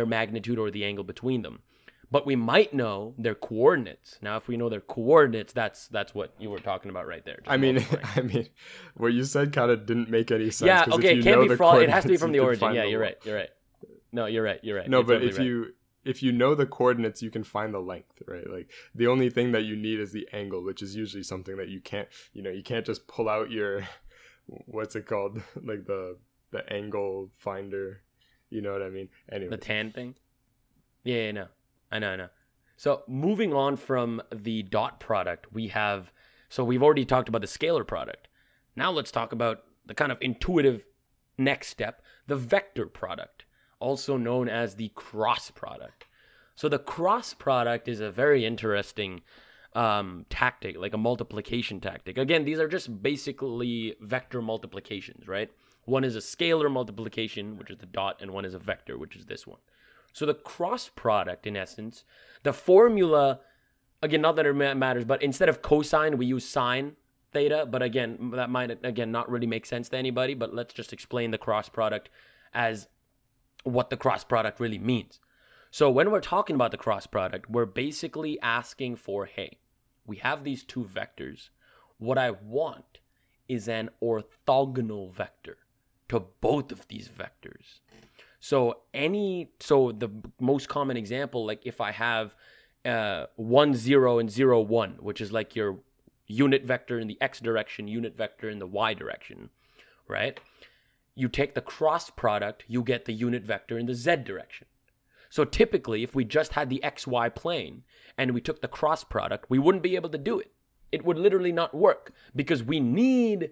magnitude or the angle between them, but we might know their coordinates. Now, if we know their coordinates, that's what you were talking about right there. I mean, what you said kind of didn't make any sense. Yeah, okay, it can't be fraud. It has to be from the origin. Yeah, you're right. No, you're right. No, but if you know the coordinates, you can find the length, right? Like the only thing that you need is the angle, which is usually something that you can't just pull out your, what's it called? Like the angle finder, you know what I mean? Anyway. The tan thing? Yeah, no. I know. So moving on from the dot product, we've already talked about the scalar product. Now let's talk about the kind of intuitive next step, the vector product, also known as the cross product. So the cross product is a very interesting tactic, like a multiplication tactic. Again, these are just basically vector multiplications, right? One is a scalar multiplication, which is the dot, and one is a vector, which is this one. So the cross product, in essence, the formula, again, not that it matters, but instead of cosine, we use sine theta. But again, that might, again, not really make sense to anybody, but let's just explain the cross product as what the cross product really means. So when we're talking about the cross product, we're basically asking for, hey, we have these two vectors. What I want is an orthogonal vector to both of these vectors. So the most common example, like if I have 1, 0 and 0, 1, which is like your unit vector in the x direction, unit vector in the y direction, right? You take the cross product, you get the unit vector in the z direction. So typically, if we just had the xy plane and we took the cross product, we wouldn't be able to do it. It would literally not work because we need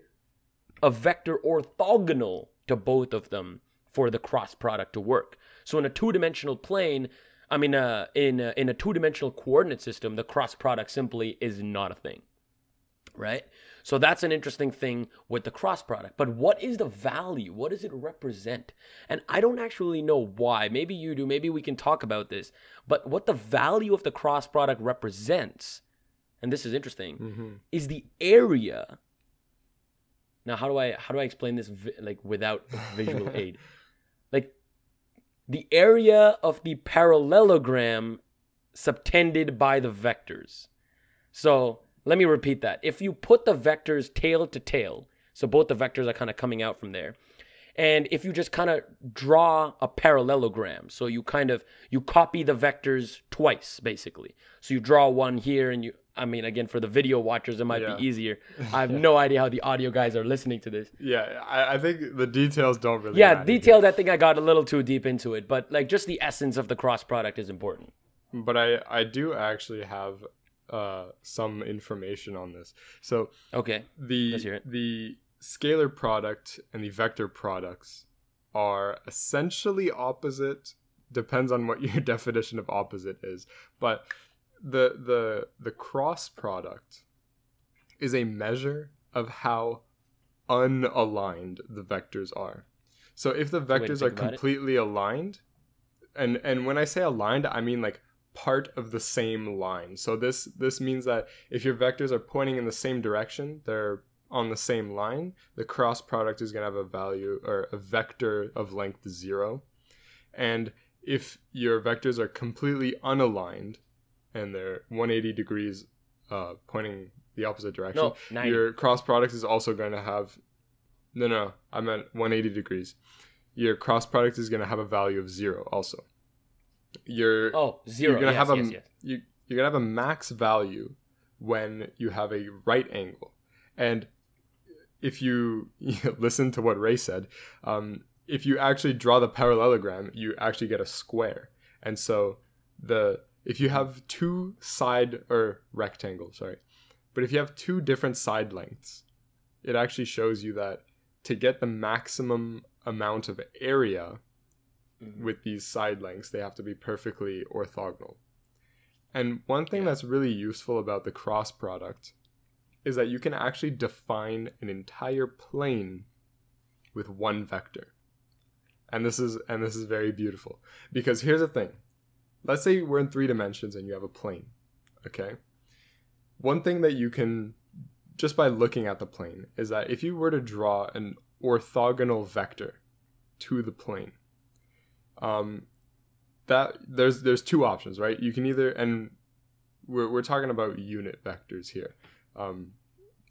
a vector orthogonal to both of them for the cross product to work. So in a two-dimensional plane, in a two-dimensional coordinate system, the cross product simply is not a thing, right? So that's an interesting thing with the cross product. But what is the value? What does it represent? And I don't actually know why. Maybe you do. Maybe we can talk about this. But what the value of the cross product represents, and this is interesting, is the area. Now, how do I explain this without visual aid? Like the area of the parallelogram subtended by the vectors. So let me repeat that. If you put the vectors tail to tail, so both the vectors are kind of coming out from there, and if you just kind of draw a parallelogram, so you copy the vectors twice, basically. So you draw one here and again, for the video watchers, it might be easier. I have no idea how the audio guys are listening to this. Yeah, I think the details don't really matter. Details, I think I got a little too deep into it, but like just the essence of the cross product is important. But I do actually have some information on this. So okay, let's hear it. The scalar product and the vector products are essentially opposite. Depends on what your definition of opposite is, but the cross product is a measure of how unaligned the vectors are. So if the vectors are completely aligned, and when I say aligned, I mean like part of the same line. So this means that if your vectors are pointing in the same direction, they're on the same line, the cross product is going to have a value or a vector of length 0. And if your vectors are completely unaligned and they're 180 degrees pointing the opposite direction, your cross product is also going to have I meant 180 degrees. Your cross product is going to have a value of 0 also. 0. You're going to have you're going to have a max value when you have a right angle. And if you listen to what Ray said, if you actually draw the parallelogram, you actually get a square. And so if you have two rectangles, but if you have two different side lengths, it actually shows you that to get the maximum amount of area with these side lengths, they have to be perfectly orthogonal. And one thing that's really useful about the cross product is that you can actually define an entire plane with one vector. And this is very beautiful, because here's the thing. Let's say we're in 3 dimensions and you have a plane, okay? One thing that you can, just by looking at the plane, is that if you were to draw an orthogonal vector to the plane, that there's 2 options, right? You can either, and we're talking about unit vectors here,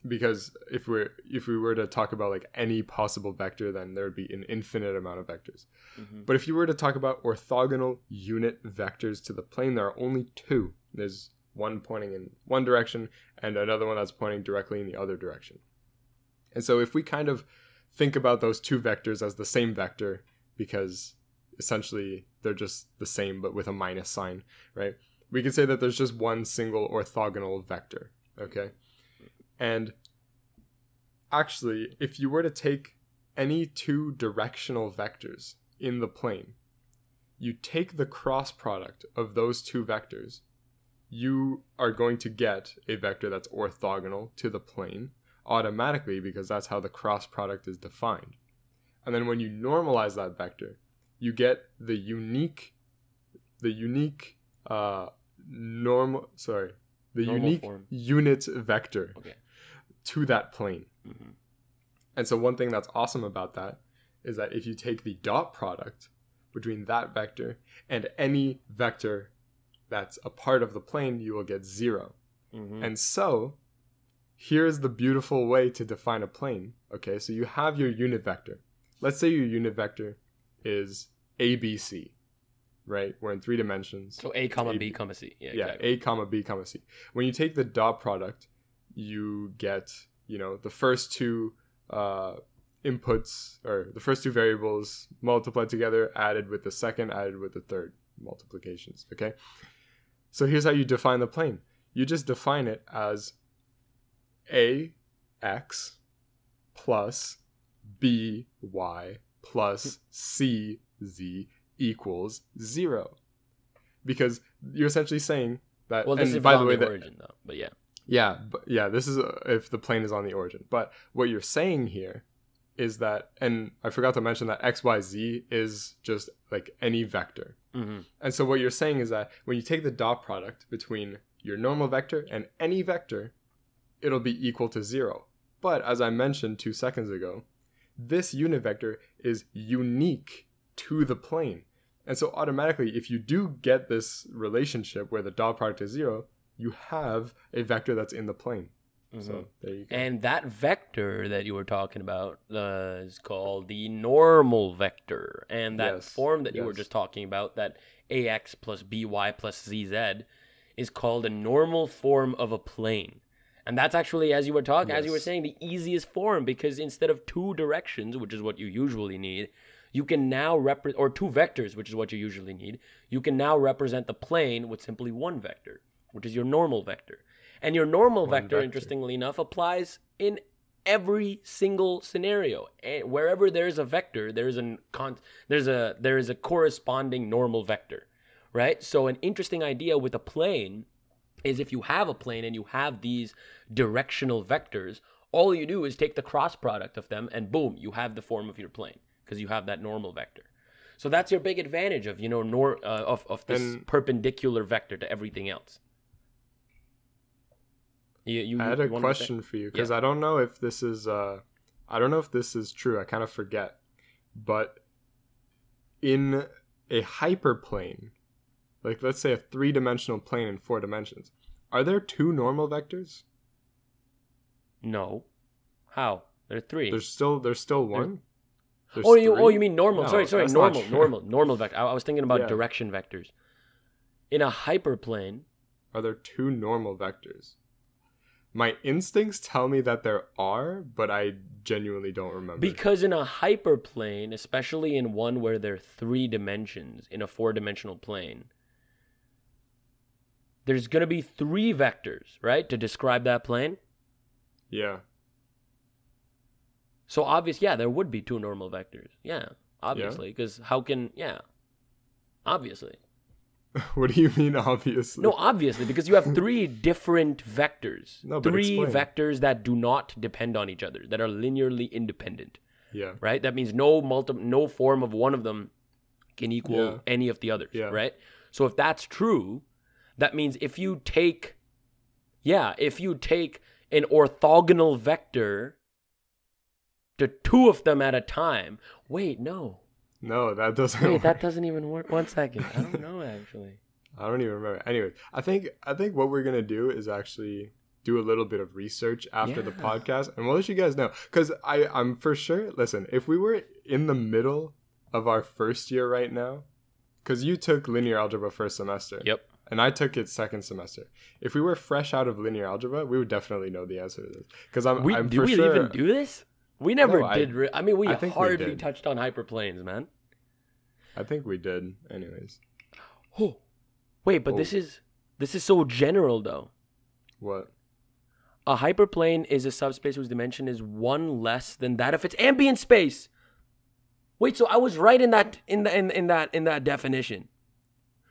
because if we were to talk about like any possible vector, then there would be an infinite amount of vectors. But if you were to talk about orthogonal unit vectors to the plane, there are only 2. There's one pointing in one direction and another one that's pointing directly in the other direction. And so if we kind of think about those 2 vectors as the same vector, because essentially they're just the same but with a minus sign, right? we could say that there's just one single orthogonal vector, okay? And actually, if you were to take any two directional vectors in the plane, you take the cross product of those two vectors, you are going to get a vector that's orthogonal to the plane automatically, because that's how the cross product is defined. And then when you normalize that vector, you get the unique normal form. Unit vector to that plane. Mm-hmm. And so one thing that's awesome about that is that if you take the dot product between that vector and any vector that's a part of the plane, you will get 0. Mm-hmm. And so here's the beautiful way to define a plane. Okay, so you have your unit vector. Let's say your unit vector is ABC, right? We're in 3 dimensions. So A comma B comma C. Yeah, exactly. A comma B comma C. When you take the dot product, you get, the first two inputs, or the first two variables multiplied together, added with the second, added with the third multiplications, okay? So here's how you define the plane. You just define it as AX plus BY plus CZ equals 0. Because you're essentially saying that... Well, this is by the way, origin, though, but yeah. Yeah, this is if the plane is on the origin. But what you're saying here is that, and I forgot to mention that XYZ is just like any vector. Mm-hmm. And so what you're saying is that when you take the dot product between your normal vector and any vector, it'll be equal to 0. But as I mentioned 2 seconds ago, this unit vector is unique to the plane. And so automatically, if you do get this relationship where the dot product is 0, you have a vector that's in the plane. Mm-hmm. So there you go. And that vector that you were talking about is called the normal vector. And that form that you were just talking about, that AX plus BY plus ZZ, is called a normal form of a plane. And that's actually, as you were saying, the easiest form, because instead of 2 directions, which is what you usually need, you can now or 2 vectors, which is what you usually need, you can now represent the plane with simply 1 vector, which is your normal vector. And your normal vector, interestingly enough, applies in every single scenario. And wherever there's a vector, there is a corresponding normal vector, right? So an interesting idea with a plane is, if you have a plane and you have these directional vectors, all you do is take the cross product of them, and boom, you have the form of your plane, because you have that normal vector. So that's your big advantage of of this perpendicular vector to everything else. I had a question for you, because I don't know if this is true. I kind of forget. But in a hyperplane, like let's say a 3-dimensional plane in 4 dimensions, are there 2 normal vectors? No. How? There are 3. There's still one? You mean normal. No, sorry, normal vector. I was thinking about direction vectors. In a hyperplane, are there 2 normal vectors? My instincts tell me that there are, but I genuinely don't remember. Because in a hyperplane, especially in one where there are 3 dimensions, in a 4-dimensional plane, there's going to be 3 vectors, right, to describe that plane? Yeah. So obviously, there would be 2 normal vectors. Yeah, obviously, because obviously. What do you mean, obviously? No, obviously, because you have 3 different vectors. No, but 3 explain. vectors that do not depend on each other, that are linearly independent. Yeah. Right? That means no form of one of them can equal any of the others. Yeah. Right? So if that's true, that means if you take an orthogonal vector to 2 of them at a time. Wait, no. No, that doesn't work. That doesn't even work. 1 second. I don't know, actually. I don't even remember. Anyway, I think what we're going to do is actually do a little bit of research after the podcast, and we'll let you guys know. Because I'm for sure, listen, if we were in the middle of our first year right now, because you took linear algebra first semester. Yep. And I took it second semester. If we were fresh out of linear algebra, we would definitely know the answer to this. Because I'm for sure... Did we even do this? We never did. We hardly we touched on hyperplanes, man. I think we did, anyways. Oh, wait, but this is This is so general, though. What? A hyperplane is a subspace whose dimension is one less than that of its ambient space. Wait, so I was right in that definition.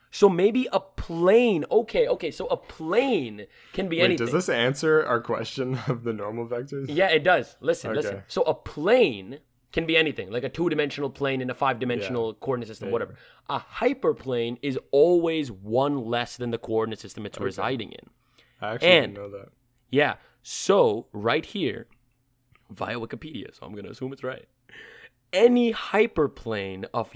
So maybe a plane. Okay. So a plane can be anything. Does this answer our question of the normal vectors? Yeah, it does. Listen. So a plane can be anything, like a 2-dimensional plane in a 5-dimensional coordinate system, whatever. A hyperplane is always one less than the coordinate system it's residing in. I actually didn't know that. Yeah. So right here, via Wikipedia, so I'm going to assume it's right. Any hyperplane of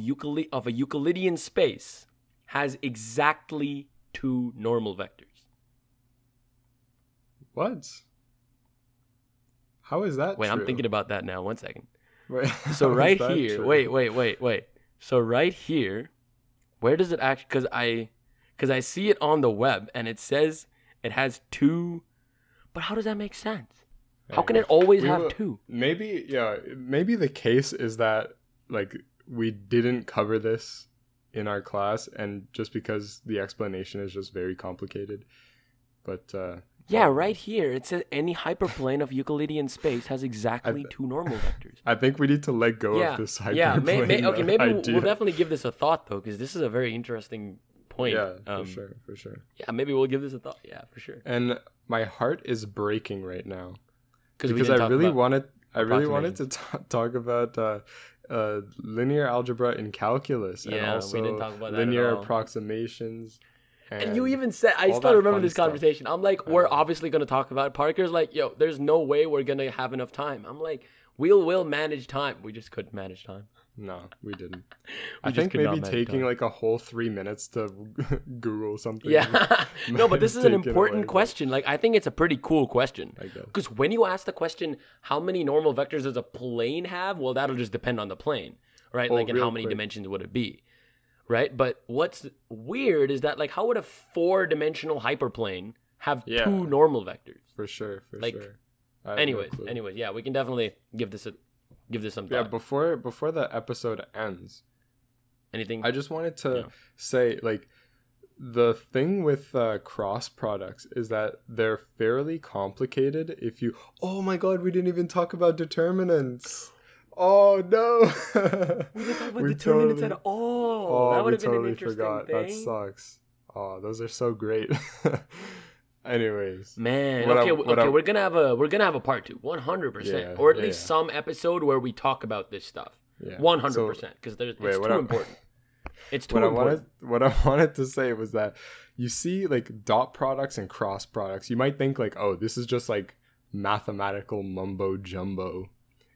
a Euclidean space has exactly 2 normal vectors. What? How is that Wait, true? I'm thinking about that now. 1 second. Wait, So right here, wait. So right here, where does it actually? Because I see it on the web and it says it has 2. But how does that make sense? How can it always have 2? Maybe the case is that like we didn't cover this in our class, and just because the explanation is just very complicated. But right here it says any hyperplane of Euclidean space has exactly 2 normal vectors. I think we need to let go of this hyperplane. Yeah, maybe idea. we'll definitely give this a thought though, because this is a very interesting point. Yeah, for sure. Yeah, maybe we'll give this a thought. Yeah, for sure. And my heart is breaking right now because I really wanted to talk about linear algebra in calculus, and also we didn't talk about that linear at all. approximations. And you even said, I still remember this conversation. I'm like, we're obviously going to talk about it. Parker's like, yo, there's no way we're going to have enough time. I'm like, we'll manage time. We just couldn't manage time. No, we didn't. I think maybe taking like a whole 3 minutes to Google something. Yeah. No, but this is an important question. Like, I think it's a pretty cool question. Because when you ask the question, how many normal vectors does a plane have? Well, that'll just depend on the plane, right? Like, and how many dimensions would it be? Right? But what's weird is that, like, how would a 4-dimensional hyperplane have 2 normal vectors? For sure. Anyways, yeah, we can definitely give this some thought. Yeah, before the episode ends, anything? I just wanted to say, like, the thing with cross products is that they're fairly complicated. Oh my god, we didn't even talk about determinants. Oh no, we didn't talk about determinants at all. That would have been an interesting thing. That sucks. Oh, those are so great. Anyways, man. We're gonna have a part 2, 100%, or at least some episode where we talk about this stuff. 100%, because it's too important. It's too important. What I wanted to say was that you see like dot products and cross products. You might think like, oh, this is just like mathematical mumbo jumbo.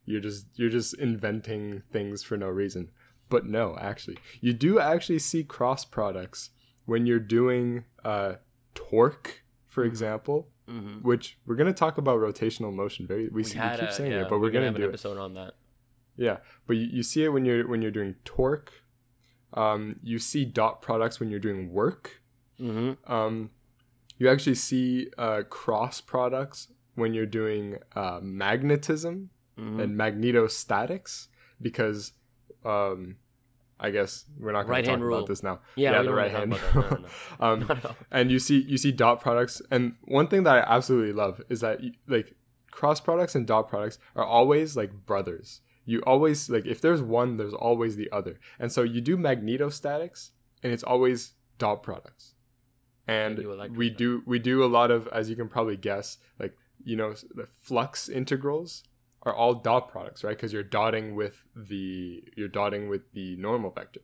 You're just inventing things for no reason. But no, actually, you do actually see cross products when you're doing torque, for example, which we're going to talk about rotational motion. We keep saying it, but we're going to do an episode on that. Yeah, but you see it when you're doing torque. You see dot products when you're doing work. You actually see cross products when you're doing magnetism and magnetostatics, because I guess we're not going to talk about this now. Yeah, the right hand rule. And you see dot products, and one thing that I absolutely love is that like cross products and dot products are always like brothers. You always, like, if there's one, there's always the other. And so you do magnetostatics, and it's always dot products. And we do a lot of, as you can probably guess, like, you know, the flux integrals are all dot products, right? Because you're dotting with the normal vector.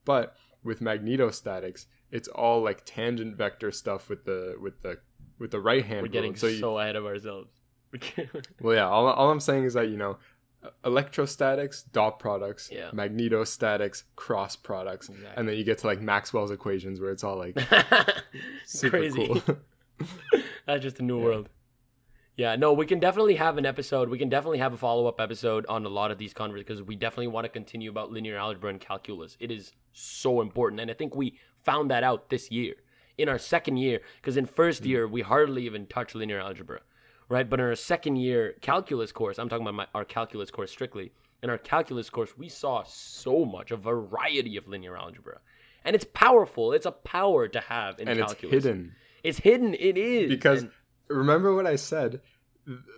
But with magnetostatics, it's all like tangent vector stuff with the right hand. We're getting so ahead of ourselves. Well, yeah. All I'm saying is that, you know, electrostatics, dot products, magnetostatics, cross products, and then you get to like Maxwell's equations where it's all like super crazy. Cool. That's just a new world. Yeah, no, we can definitely have an episode. We can definitely have a follow-up episode on a lot of these conversations, because we definitely want to continue about linear algebra and calculus. It is so important, and I think we found that out this year in our second year, because in first year we hardly even touched linear algebra. Right, but in our second year calculus course, I'm talking about our calculus course strictly. In our calculus course, we saw so much, a variety of linear algebra. And it's powerful. It's a power to have in calculus. And it's hidden. It's hidden. It is. Because remember what I said,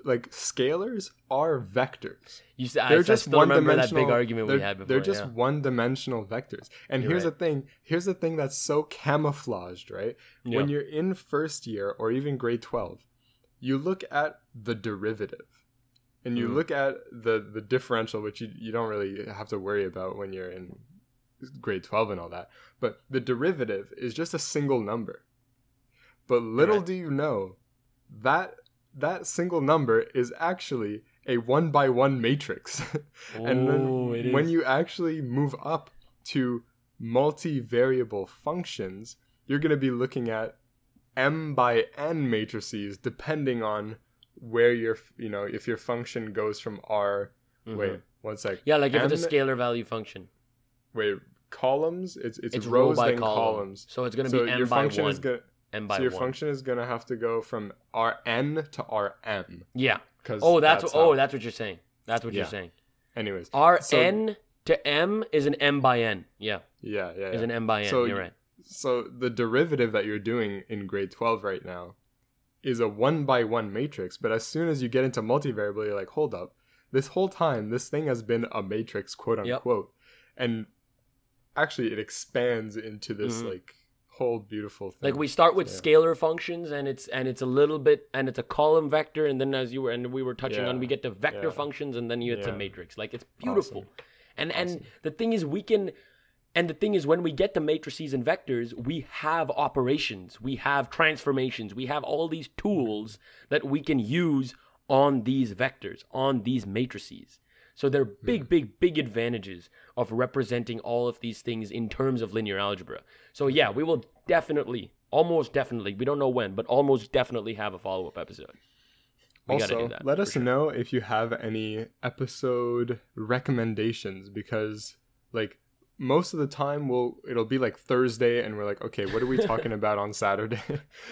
like scalars are vectors. They're just one-dimensional. That big argument we had before. They're just one-dimensional vectors. And here's the thing. Here's the thing that's so camouflaged, right? Yeah. When you're in first year or even grade 12, you look at the derivative. And you look at the differential, which you don't really have to worry about when you're in grade 12 and all that. But the derivative is just a single number. But little do you know that single number is actually a 1-by-1 matrix. And then when you actually move up to multivariable functions, you're going to be looking at m by n matrices depending on where if your function goes from R. Wait, one sec. Yeah, like if it's a scalar value function. Wait, columns? It's rows then columns. So it's going to be m by 1. So your function is going to have to go from Rn to Rm. Yeah. That's what you're saying. That's what you're saying. Anyways. Rn to m is an m by n. Yeah. Yeah. Is an m by n. You're right. So the derivative that you're doing in grade 12 right now is a 1-by-1 matrix. But as soon as you get into multivariable, you're like, hold up. This whole time, this thing has been a matrix, quote unquote. Yep. And actually it expands into this whole beautiful thing. Like we start with scalar functions and it's a little bit, and it's a column vector, and then we were touching on, we get to vector functions, and then it's a matrix. Like it's beautiful. Awesome. And the thing is when we get to matrices and vectors, we have operations, we have transformations, we have all these tools that we can use on these vectors, on these matrices. So there are big advantages of representing all of these things in terms of linear algebra. So yeah, we will almost definitely, we don't know when, but almost definitely have a follow-up episode. Also, let us know if you have any episode recommendations, because like most of the time it'll be like Thursday and we're like, okay, what are we talking about on Saturday?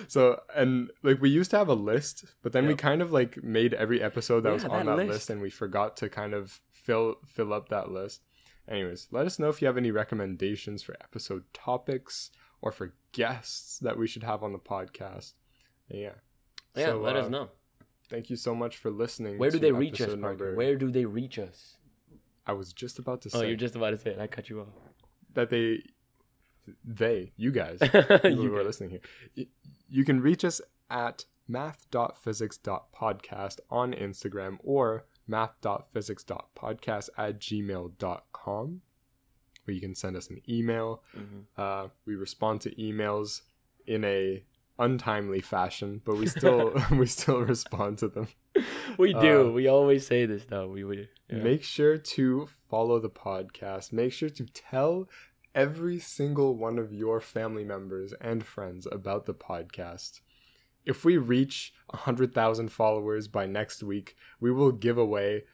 So, and like we used to have a list, but then we kind of like made every episode that was on that list, and we forgot to kind of fill up that list. Anyways, let us know if you have any recommendations for episode topics or for guests that we should have on the podcast. Yeah, so, let us know. Thank you so much for listening. Where do they reach us, Parker? Where do they reach us? I was just about to say. Oh, you're just about to say it. I cut you off. That you guys, people who are listening here, you can reach us at math.physics.podcast on Instagram or math.physics.podcast@gmail.com, where you can send us an email. We respond to emails in a untimely fashion, but we still respond to them. We do. We always say this though. Make sure to follow the podcast. Make sure to tell every single one of your family members and friends about the podcast. If we reach 100,000 followers by next week, we will give away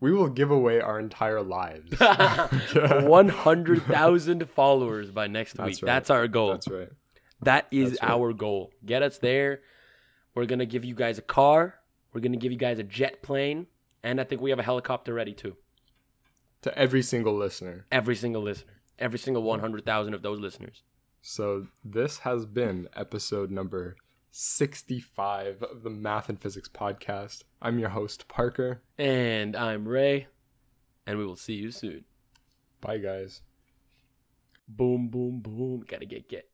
our entire lives. 100,000 followers by next week. Right. That's our goal. That's right. That is our goal. Get us there. We're going to give you guys a car. We're going to give you guys a jet plane. And I think we have a helicopter ready too. To every single listener. Every single listener. Every single 100,000 of those listeners. So this has been episode number 65 of the Math and Physics Podcast. I'm your host, Parker. And I'm Ray. And we will see you soon. Bye, guys. Boom, boom, boom. Gotta get.